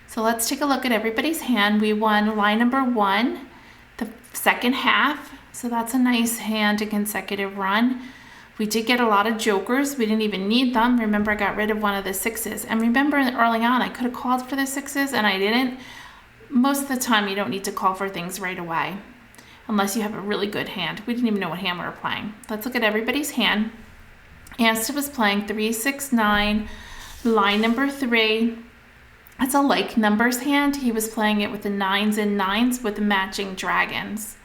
Speaker 1: So let's take a look at everybody's hand. We won line number 1, the second half. So that's a nice hand to consecutive run. We did get a lot of jokers. We didn't even need them. Remember, I got rid of 1 of the 6s. And remember early on, I could have called for the 6s and I didn't. Most of the time, you don't need to call for things right away unless you have a really good hand. We didn't even know what hand we were playing. Let's look at everybody's hand. Ansta was playing 3, 6, 9, line number 3. That's a like numbers hand. He was playing it with the 9s and 9s with the matching dragons.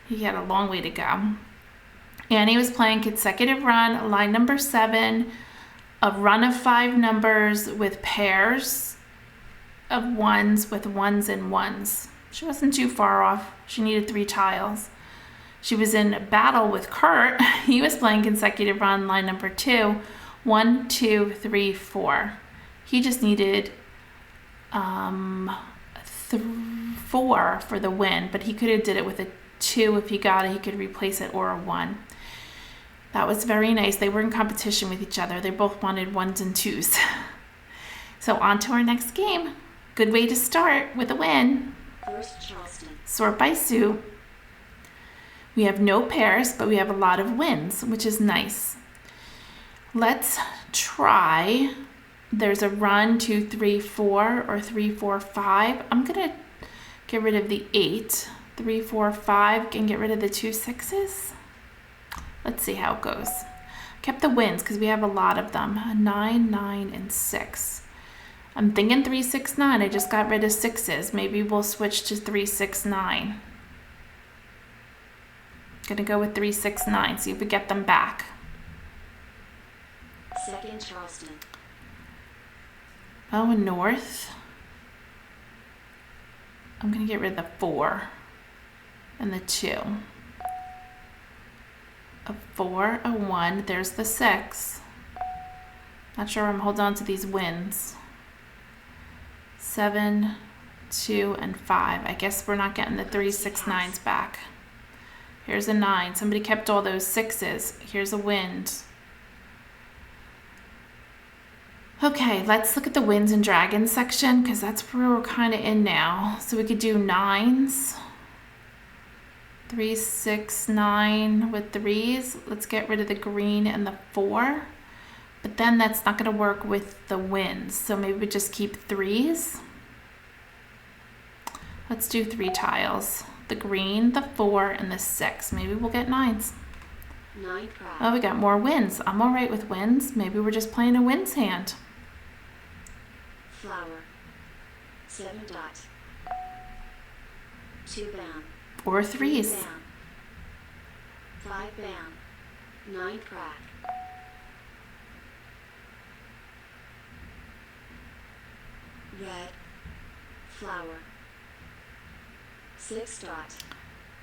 Speaker 1: He had a long way to go. Annie was playing consecutive run, line number 7, a run of 5 numbers with pairs of 1s with 1s and 1s. She wasn't too far off. She needed 3 tiles. She was in battle with Kurt. He was playing consecutive run, line number 2, 1, 2, 3, 4. He just needed 4 for the win, but he could have did it with a 2 if he got it. He could replace it, or a 1. That was very nice. They were in competition with each other. They both wanted 1s and 2s. So on to our next game. Good way to start with a win.
Speaker 2: First Charleston.
Speaker 1: Sort by suit. We have no pairs, but we have a lot of wins, which is nice. Let's try. There's a run 2, 3, 4, or 3, 4, 5. I'm gonna get rid of the 8. 3, 4, 5, and get rid of the 2 6s. Let's see how it goes. Kept the wins because we have a lot of them. 9, 9, and 6. I'm thinking 3, 6, 9. I just got rid of 6s. Maybe we'll switch to 3, 6, 9. Gonna go with 3, 6, 9. See if we get them back.
Speaker 2: Second Charleston.
Speaker 1: Oh, and north. I'm gonna get rid of the 4 and the 2. A 4, a 1. There's the 6. Not sure I'm holding on to these wins. 7, 2, and 5. I guess we're not getting the 3, 6, 9s back. Here's a 9. Somebody kept all those 6s. Here's a wind. Okay, let's look at the winds and dragons section because that's where we're kind of in now. So we could do 9s. 3, 6, 9 with 3s. Let's get rid of the green and the 4. But then that's not going to work with the winds. So maybe we just keep 3s. Let's do 3 tiles. The green, the 4, and the 6. Maybe we'll get 9s.
Speaker 2: 9 crack.
Speaker 1: Oh, we got more winds. I'm all right with winds. Maybe we're just playing a winds hand.
Speaker 2: Flower. 7 dot. 2 bam.
Speaker 1: Or
Speaker 2: 3
Speaker 1: 3s.
Speaker 2: bam. 5 bam. 9 crack. Red. Flower. 6 dot.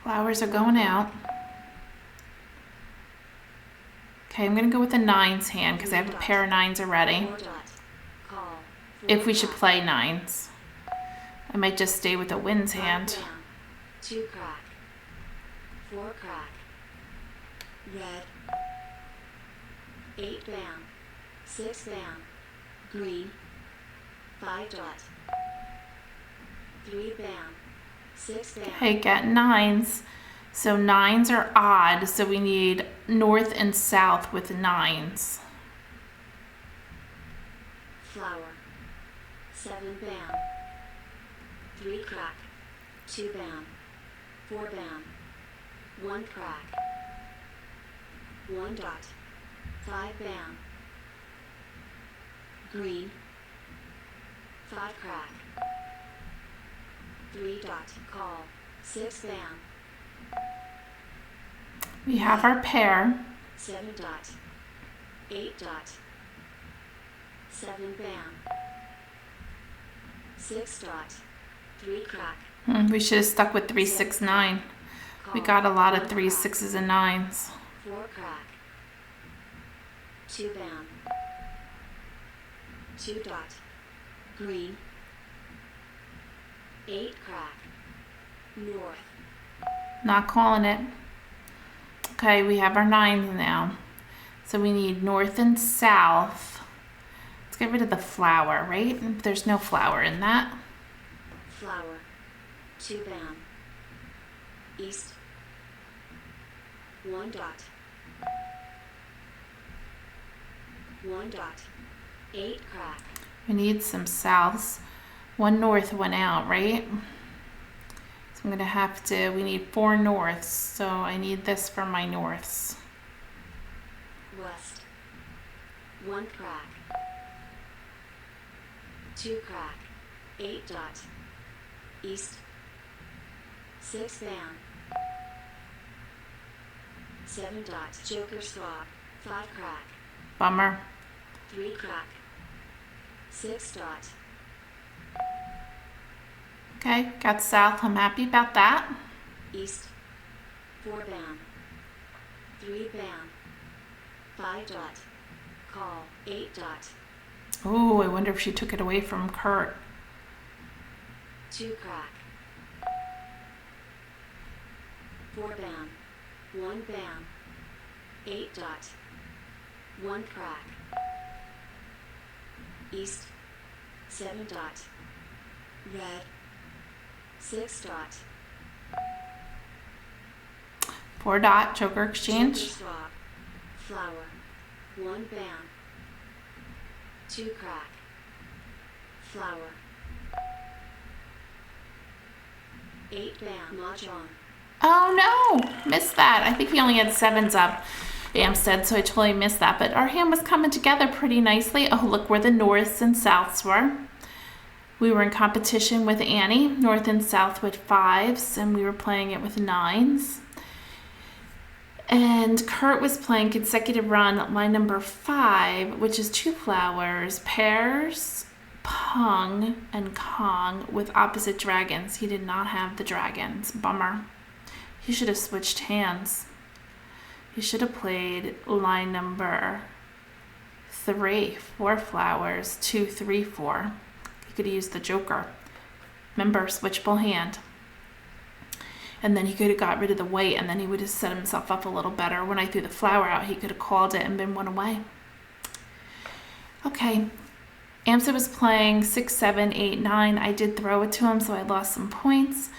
Speaker 1: Flowers are going out. Okay, I'm going to go with the 9s hand because I have a pair of 9s already.
Speaker 2: 4 dot. Call. 4
Speaker 1: If we should
Speaker 2: crack.
Speaker 1: play 9s. I might just stay with the winds
Speaker 2: 5
Speaker 1: hand.
Speaker 2: bam. 2 crack. 4 crack. Red. 8 bam. 6 bam. Green. 5 dot. 3 bam. 6 bam.
Speaker 1: Okay, got 9s. So 9s are odd, so we need north and south with 9s.
Speaker 2: Flower. 7 bam. 3 crack. 2 bam. 4 bam. 1 crack. 1 dot. 5 bam. Green. 5 crack. 3 dot. Call. 6 bam.
Speaker 1: We have our pair.
Speaker 2: 7 dot. 8 dot. 7 bam. 6 dot. 3 crack.
Speaker 1: We should have stuck with 3, 6, 9. We
Speaker 2: Call.
Speaker 1: got a lot of
Speaker 2: 1
Speaker 1: 3s,
Speaker 2: crack.
Speaker 1: 6s, and 9s.
Speaker 2: 4 crack. 2 bam. 2 dot. Green. 8 crack. North.
Speaker 1: Not calling it. Okay, we have our 9s now. So we need north and south. Let's get rid of the flower, right? There's no flower in that.
Speaker 2: Flower. 2 bam. East. 1 dot. 1 dot. 8 crack.
Speaker 1: We need some souths. 1 north, 1 out, right? So I'm gonna have to, we need 4 norths. So I need this for my norths.
Speaker 2: West. 1 crack. 2 crack. 8 dot. East. 6 bam. 7 dot. Joker swap. 5 crack.
Speaker 1: Bummer.
Speaker 2: 3 crack. 6 dot.
Speaker 1: Okay, got south. I'm happy about that.
Speaker 2: East. 4 bam. 3 bam. 5 dot. Call. 8 dot.
Speaker 1: Oh, I wonder if she took it away from Kurt.
Speaker 2: 2 crack. 4 bam. 1 bam. 8 dot. 1 crack. East. 7 dot. Red. 6 dot.
Speaker 1: 4 dot, joker exchange.
Speaker 2: Joker swap. Flower. 1 bam. 2 crack. Flower. 8 bam. Mahjong.
Speaker 1: Oh no, missed that. I think he only had 7s up, Amstead, so I totally missed that. But our hand was coming together pretty nicely. Oh, look where the norths and souths were. We were in competition with Annie, north and south with 5s, and we were playing it with 9s. And Kurt was playing consecutive run, line number 5, which is 2 flowers, pairs, Pung, and Kong with opposite dragons. He did not have the dragons. Bummer. He should have switched hands. He should have played line number 3, 4 flowers, 2, 3, 4. He could have used the joker. Remember, switchable hand. And then he could have got rid of the white, and then he would have set himself up a little better. When I threw the flower out, he could have called it and been 1 away. Okay. Amsa was playing 6, 7, 8, 9. I did throw it to him, so I lost some points.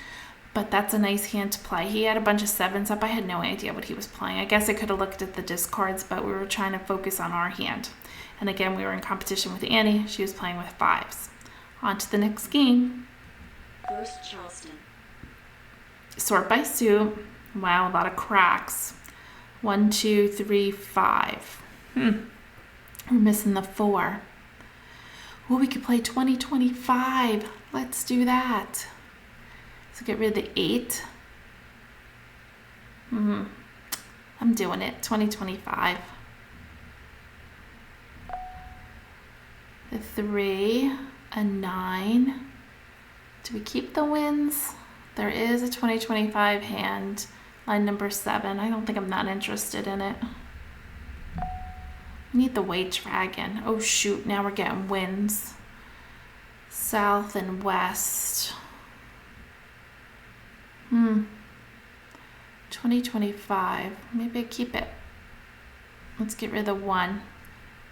Speaker 1: But that's a nice hand to play. He had a bunch of 7s up. I had no idea what he was playing. I guess I could have looked at the discards, but we were trying to focus on our hand. And again, we were in competition with Annie. She was playing with 5s. On to the next game.
Speaker 2: First Charleston.
Speaker 1: Sort by suit. Wow, a lot of cracks. 1, 2, 3, 5. We're missing the 4. Oh, we could play 20, 25. Let's do that. So get rid of the 8. I'm doing it. 20, 25. The 3, a 9. Do we keep the wins? There is a 20-25 hand, line number 7. I don't think I'm that interested in it. We need the white dragon. Oh shoot, now we're getting wins. South and west. 20-25. Maybe I keep it. Let's get rid of the 1.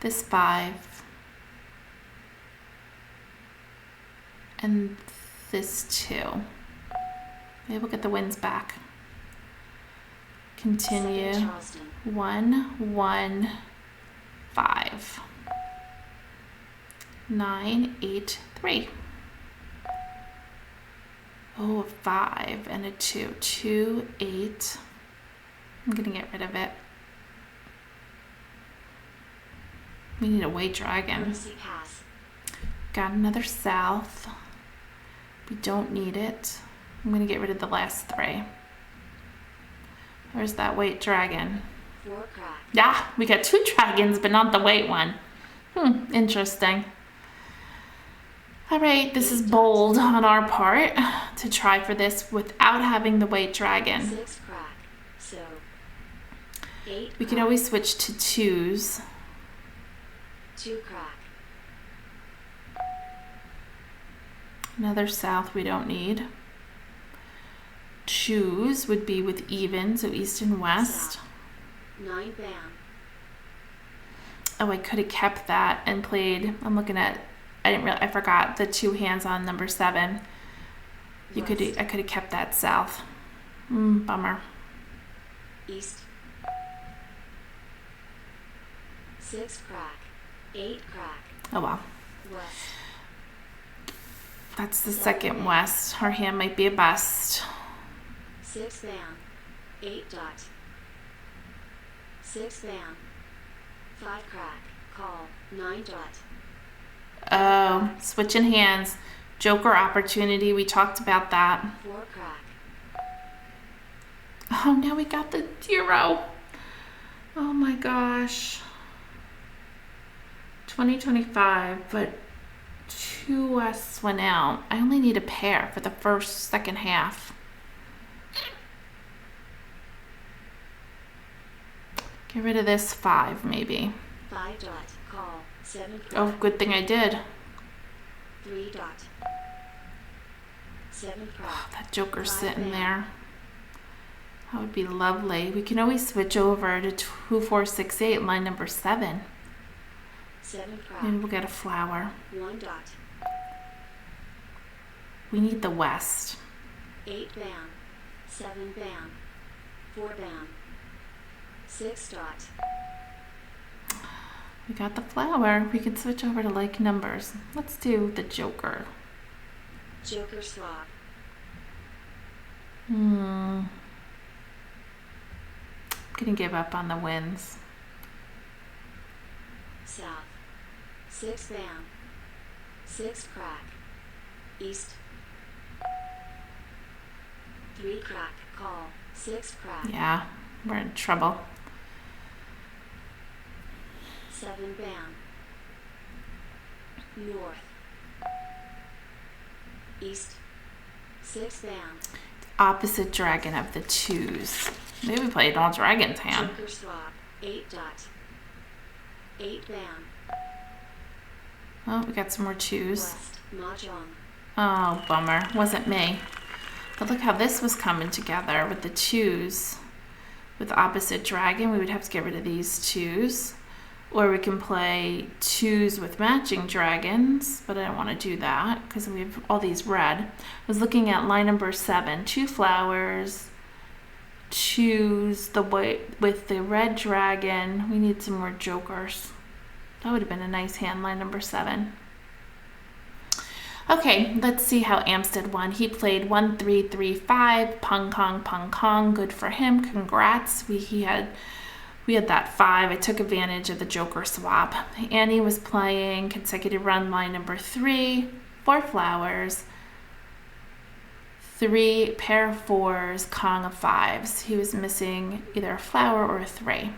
Speaker 1: This 5. And this 2. Maybe we'll get the wins back. Continue. 1, 1, 5. 9, 8, 3. Oh, a 5 and a 2. 2, 8. I'm gonna get rid of it. We need a white dragon. Got another south. We don't need it. I'm going to get rid of the last 3. Where's that white dragon?
Speaker 2: 4 crack.
Speaker 1: Yeah, we got 2 dragons, but not the white one. Interesting. All right, this is bold on our part to try for this without having the white dragon.
Speaker 2: 6 crack. So 8
Speaker 1: We can always switch to 2s.
Speaker 2: 2 crack.
Speaker 1: Another south we don't need. 2s would be with even, so east and west.
Speaker 2: 9 bam.
Speaker 1: Oh, I could have kept that and played. I'm looking at. I forgot the 2 hands on number 7. I could have kept that south. Bummer.
Speaker 2: East. 6 crack. 8 crack.
Speaker 1: Oh well.
Speaker 2: West.
Speaker 1: That's the second west. Her hand might be a bust.
Speaker 2: 6 bam. 8 dot. 6 bam. 5 crack. Call. 9 dot.
Speaker 1: Oh, switching hands. Joker opportunity. We talked about that.
Speaker 2: 4 crack.
Speaker 1: Oh, now we got the 0. Oh my gosh. 20-25, but 2 wests went out. I only need a pair for the second half. Get rid of this 5, maybe.
Speaker 2: 5 dot. Call. 7 crack.
Speaker 1: Oh, good thing I did.
Speaker 2: 3 dot. 7 crack.
Speaker 1: That joker's
Speaker 2: 5
Speaker 1: sitting
Speaker 2: bam.
Speaker 1: there. That would be lovely. We can always switch over to 2, 4, 6, 8, line number 7.
Speaker 2: 7 crack.
Speaker 1: Maybe we'll get a flower.
Speaker 2: 1 dot.
Speaker 1: We need the west.
Speaker 2: 8 bam. 7 bam. 4 bam. 6 dot.
Speaker 1: We got the flower. We can switch over to like numbers. Let's do the joker.
Speaker 2: Joker swap.
Speaker 1: I'm gonna give up on the wins.
Speaker 2: South. 6 bam. 6 crack. East. 3 crack. Call. 6 crack.
Speaker 1: Yeah, we're in trouble.
Speaker 2: 7 bam. North. East. 6 bam.
Speaker 1: Opposite dragon of the 2s. Maybe we played all dragon's hand.
Speaker 2: Joker swap. 8 dot. 8 bam.
Speaker 1: Oh, we got some more 2s.
Speaker 2: West. Mah Jongg.
Speaker 1: Oh, bummer. Wasn't me. But look how this was coming together with the 2s. With opposite dragon, we would have to get rid of these 2s. Or we can play 2s with matching dragons, but I don't want to do that because we have all these red. I was looking at line number 7, 2 flowers, 2s, the white with the red dragon. We need some more jokers. That would have been a nice hand, line number 7. Okay, let's see how Amstead won. He played 1, 3, 3, 5, pong kong. Good for him. Congrats. We had that 5. I took advantage of the joker swap. Annie was playing consecutive run line number 3, 4 flowers, 3 pair of 4s, Kong of 5s. He was missing either a flower or a 3.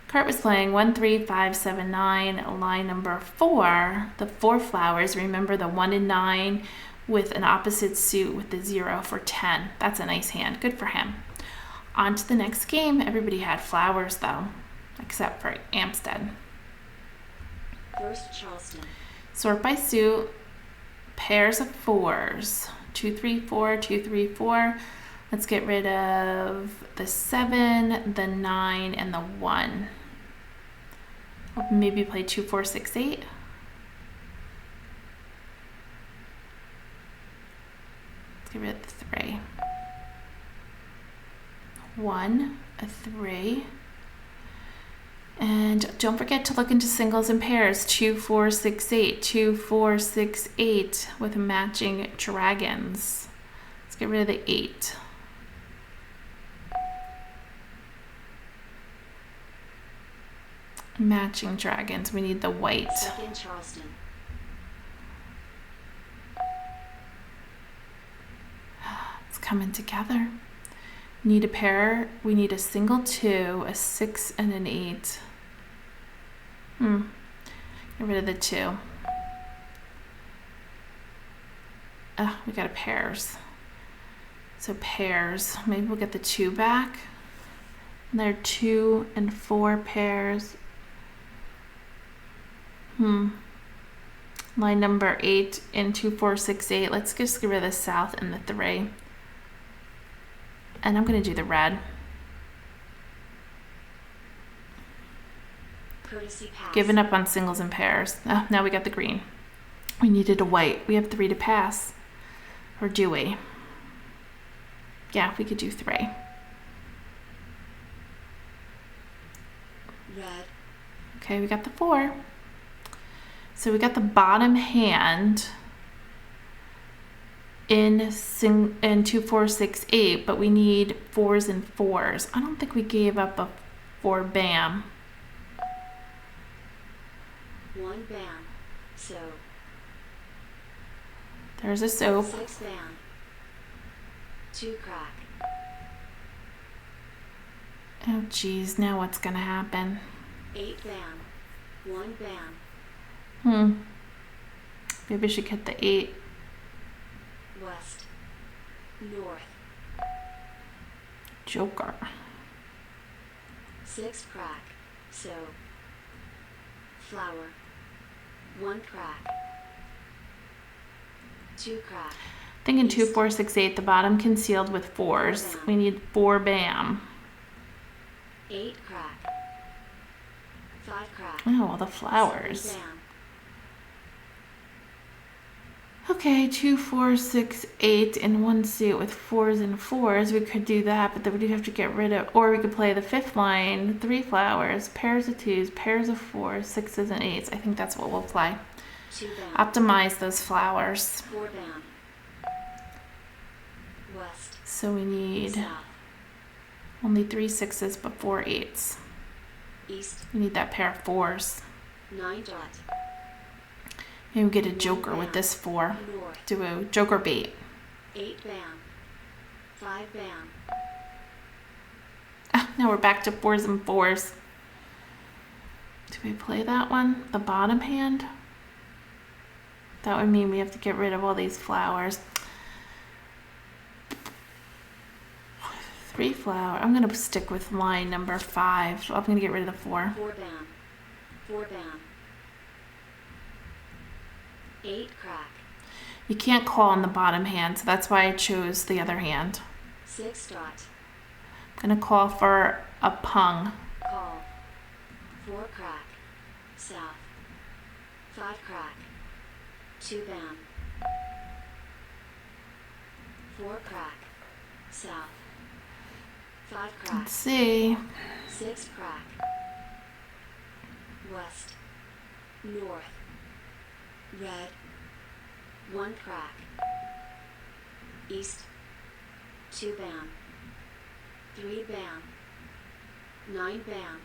Speaker 1: Kurt was playing 1, 3, 5, 7, 9, line number 4, the 4 flowers. Remember the 1 and 9 with an opposite suit with the 0 for 10. That's a nice hand. Good for him. On to the next game. Everybody had flowers though, except for Amstead.
Speaker 2: First Charleston.
Speaker 1: Sort by suit, pairs of 4s. 2, 3, 4, 2, 3, 4. Let's get rid of the 7, the 9, and the 1. I'll maybe play 2, 4, 6, 8. Let's get rid of the 3. 1, a 3. And don't forget to look into singles and pairs. 2, 4, 6, 8. 2, 4, 6, 8 with matching dragons. Let's get rid of the 8. Matching dragons. We need the white.
Speaker 2: Second Charleston.
Speaker 1: It's coming together. Need a pair. We need a single 2, a 6, and an 8. Get rid of the 2. We got a pairs. So pairs. Maybe we'll get the 2 back. And there are 2 and 4 pairs. Line number 8 in 2, 4, 6, 8. Let's just get rid of the south and the 3. And I'm going to do the red.
Speaker 2: Courtesy pass.
Speaker 1: Giving up on singles and pairs. Now we got the green. We needed a white. We have 3 to pass. Or do we? Yeah, we could do 3.
Speaker 2: Red.
Speaker 1: Okay, we got the 4. So we got the bottom hand in 2, 4, 6, 8, but we need 4s and 4s. I don't think we gave up a 4 bam.
Speaker 2: 1 bam. So.
Speaker 1: There's a soap.
Speaker 2: 6 bam. 2 crack.
Speaker 1: Oh geez, now what's gonna happen?
Speaker 2: 8 bam. 1 bam.
Speaker 1: Maybe I should get the 8.
Speaker 2: West. North.
Speaker 1: Joker.
Speaker 2: 6 crack. So. Flower. 1 crack. 2 crack.
Speaker 1: Thinking 2, 4, 6, 8. The bottom concealed with fours. We need 4 bam.
Speaker 2: 8 crack. 5 crack.
Speaker 1: Oh, all the flowers.
Speaker 2: 7 bam.
Speaker 1: Okay, 2, 4, 6, 8 in one suit with 4s and 4s. We could do that, but then we do have to get rid of, or we could play the 5th line, 3 flowers, pairs of 2s, pairs of 4s, 6s and 8s. I think that's what we'll play.
Speaker 2: 2 bam.
Speaker 1: Optimize those flowers.
Speaker 2: 4 bam. West.
Speaker 1: So we need
Speaker 2: South.
Speaker 1: only 3 6s but 4 8s.
Speaker 2: East.
Speaker 1: We need that pair of 4s.
Speaker 2: 9 dot.
Speaker 1: Maybe we get a joker with this 4.
Speaker 2: North.
Speaker 1: Do a joker bait.
Speaker 2: 8 bam. 5 bam.
Speaker 1: Ah, now we're back to 4s and 4s. Do we play that one? The bottom hand? That would mean we have to get rid of all these flowers. 3 flower. I'm going to stick with line number 5. I'm going to get rid of the 4.
Speaker 2: 4 bam. 4 bam. 8 crack.
Speaker 1: You can't call on the bottom hand, so that's why I chose the other hand.
Speaker 2: 6 dot.
Speaker 1: I'm going to call for a pung.
Speaker 2: Call. 4 crack. South. 5 crack. 2 bam. 4 crack. South. 5 crack.
Speaker 1: Let's see.
Speaker 2: 6 crack. West. North. Red. 1 crack. East. 2 bam. 3 bam. 9 bam.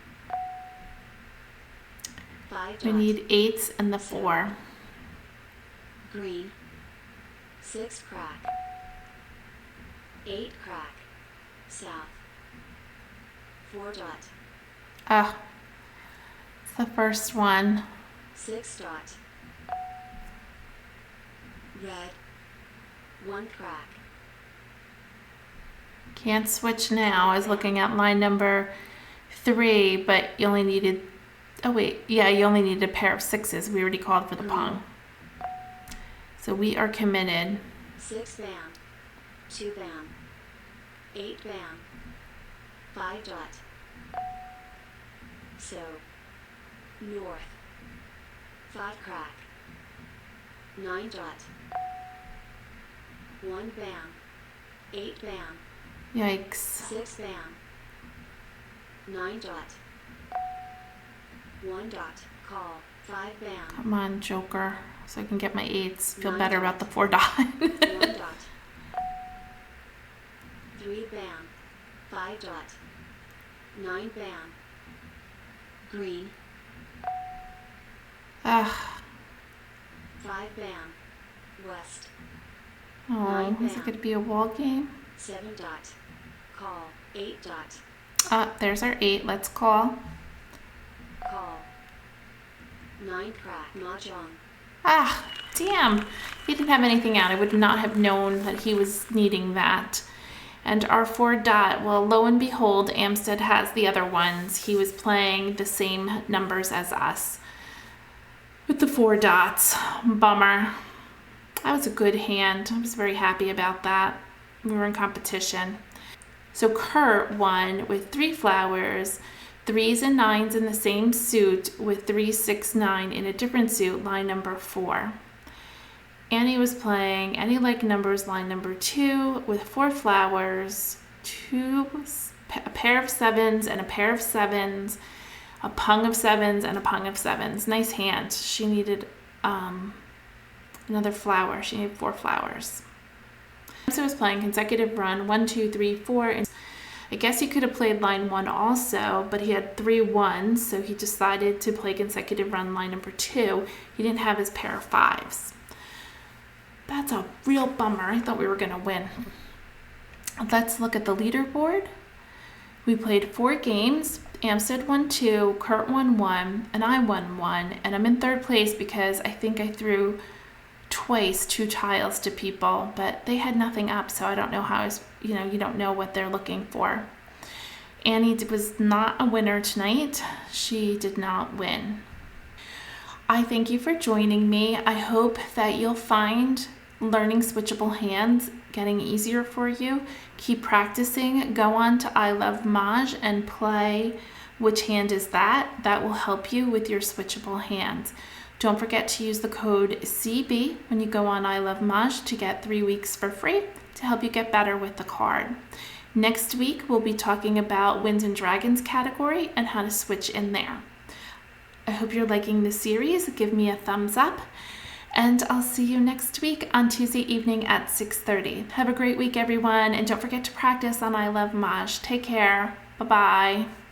Speaker 2: 5
Speaker 1: We
Speaker 2: dot.
Speaker 1: need 8s and the 4.
Speaker 2: Green. 6 crack. 8 crack. South. 4 dot.
Speaker 1: Ah, it's the first one.
Speaker 2: 6 dot. Red. 1 crack.
Speaker 1: Can't switch now. I was looking at line number 3, but you only needed, oh wait, yeah, you only needed a pair of 6s. We already called for the pong. So we are committed.
Speaker 2: 6 bam. 2 bam. 8 bam. 5 dot. So. North. 5 crack. 9 dot. 1 bam. 8 bam.
Speaker 1: Yikes.
Speaker 2: 6 bam. 9 dot. 1 dot. Call. 5 bam.
Speaker 1: Come on, joker. So I can get my 8s. Feel
Speaker 2: 9
Speaker 1: better
Speaker 2: dot.
Speaker 1: about the 4 dot.
Speaker 2: 1 dot. 3 bam. 5 dot. 9 bam. Green.
Speaker 1: Ah,
Speaker 2: 5 bam. West.
Speaker 1: oh, is it going to be a wall game?
Speaker 2: 7 dot. Call. 8 dot.
Speaker 1: Ah, there's our 8. Let's call.
Speaker 2: Call. 9 crack. Mah Jongg.
Speaker 1: Ah, damn. He didn't have anything out. I would not have known that he was needing that. And our 4 dot, well, lo and behold, Amstead has the other ones. He was playing the same numbers as us with the 4 dots. Bummer. That was a good hand. I was very happy about that. We were in competition. So Kurt won with 3 flowers, 3s and 9s in the same suit with 3, 6, 9 in a different suit, line number 4. Annie was playing Annie like numbers, line number 2 with 4 flowers, a pair of 7s and a pair of 7s, a pung of 7s and a pung of 7s. Nice hand. She needed another flower. She needed 4 flowers. So was playing consecutive run 1, 2, 3, 4. And I guess he could have played line 1 also, but he had 3 1s, so he decided to play consecutive run line number 2. He didn't have his pair of 5s. That's a real bummer. I thought we were going to win. Let's look at the leaderboard. We played 4 games. Amstead won 2, Kurt won 1, and I won 1. And I'm in 3rd place because I think I threw twice 2 tiles to people, but they had nothing up, so I don't know how, you don't know what they're looking for. Annie was not a winner tonight. She did not win. I thank you for joining me. I hope that you'll find learning switchable hands getting easier for you. Keep practicing. Go on to I Love Maj and play Which Hand Is That? That will help you with your switchable hands. Don't forget to use the code CB when you go on I Love Maj to get 3 weeks for free to help you get better with the card. Next week, we'll be talking about Winds and Dragons category and how to switch in there. I hope you're liking the series. Give me a thumbs up. And I'll see you next week on Tuesday evening at 6:30. Have a great week, everyone. And don't forget to practice on I Love Maj. Take care. Bye-bye.